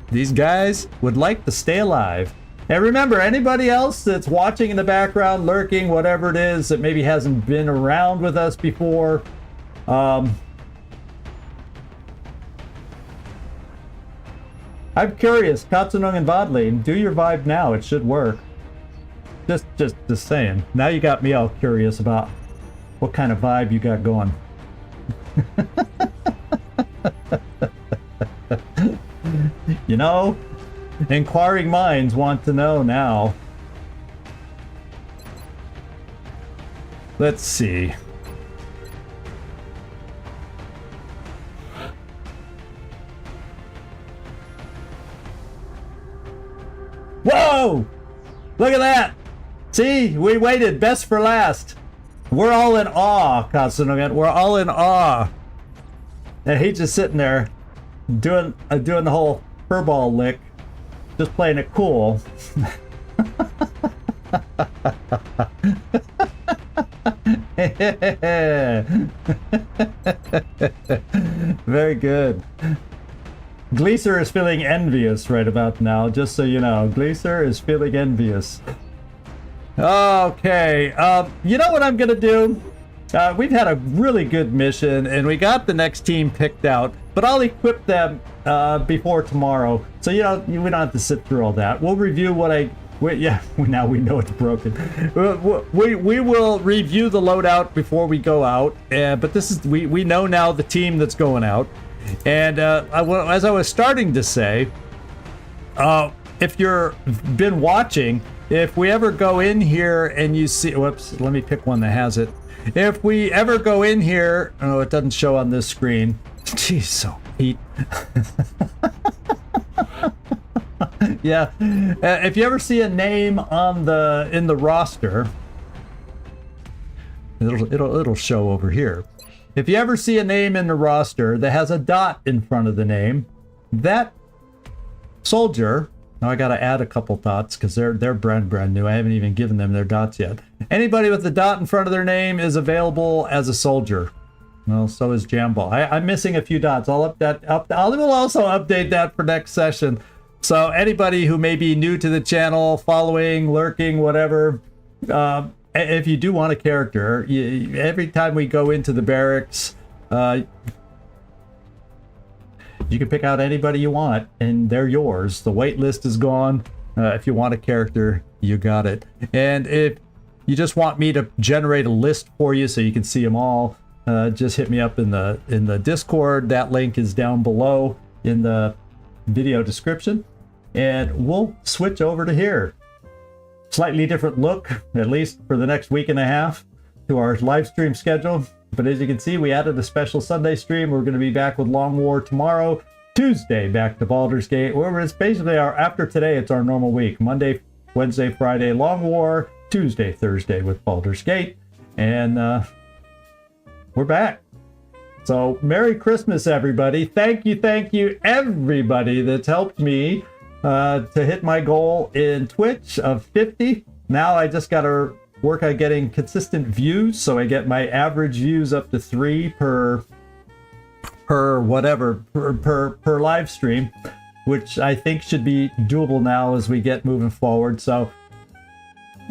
These guys would like to stay alive. And remember, anybody else that's watching in the background, lurking, whatever it is, that maybe hasn't been around with us before, I'm curious. Katsunung and Vodlin, do your vibe now. It should work. Just saying. Now you got me all curious about what kind of vibe you got going. You know, inquiring minds want to know now. Let's see. Whoa! Look at that! See, we waited. Best for last. We're all in awe, Katsunogan. We're all in awe. And he's just sitting there doing the whole furball lick, just playing it cool. Very good. Gleeser is feeling envious right about now, just so you know. Gleeser is feeling envious. Okay, you know what I'm gonna do? We've had a really good mission, and we got the next team picked out, but I'll equip them before tomorrow, so we don't have to sit through all that. We'll review now we know it's broken. We will review the loadout before we go out, but we know now the team that's going out. And as I was starting to say, if you've been watching, if we ever go in here and you see, whoops, let me pick one that has it. If we ever go in here, oh, it doesn't show on this screen. Jeez, so Pete. Yeah, if you ever see a name in the roster, it'll show over here. If you ever see a name in the roster that has a dot in front of the name, that soldier, now I gotta add a couple dots because they're brand new. I haven't even given them their dots yet. Anybody with the dot in front of their name is available as a soldier. Well, so is Jamball. I'm missing a few dots. I will also update that for next session. So anybody who may be new to the channel, following, lurking, whatever, if you do want a character, every time we go into the barracks, you can pick out anybody you want, and they're yours. The wait list is gone. If you want a character, you got it. And if you just want me to generate a list for you so you can see them all, just hit me up in the Discord. That link is down below in the video description, and we'll switch over to here. Slightly different look, at least for the next week and a half, to our live stream schedule. But as you can see, we added a special Sunday stream. We're going to be back with Long War tomorrow. Tuesday, back to Baldur's Gate. Where it's basically after today, it's our normal week. Monday, Wednesday, Friday, Long War. Tuesday, Thursday with Baldur's Gate. And we're back. So Merry Christmas, everybody. Thank you, everybody that's helped me to hit my goal in Twitch of 50. Now I just got to work on getting consistent views, so I get my average views up to 3 per live stream, which I think should be doable now as we get moving forward. So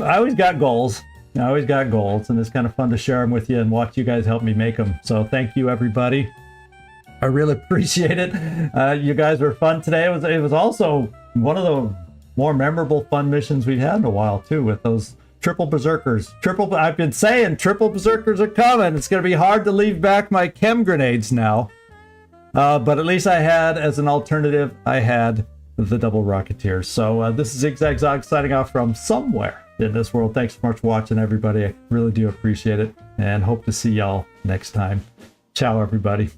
I always got goals, and it's kind of fun to share them with you and watch you guys help me make them. So thank you, everybody. I really appreciate it. You guys were fun today. It was also one of the more memorable fun missions we've had in a while too, with those triple berserkers. I've been saying triple berserkers are coming. It's going to be hard to leave back my chem grenades now. But at least I had, as an alternative, I had the double rocketeers. So this is Zigzag Zog signing off from somewhere in this world. Thanks so much for watching, everybody. I really do appreciate it, and hope to see y'all next time. Ciao, everybody.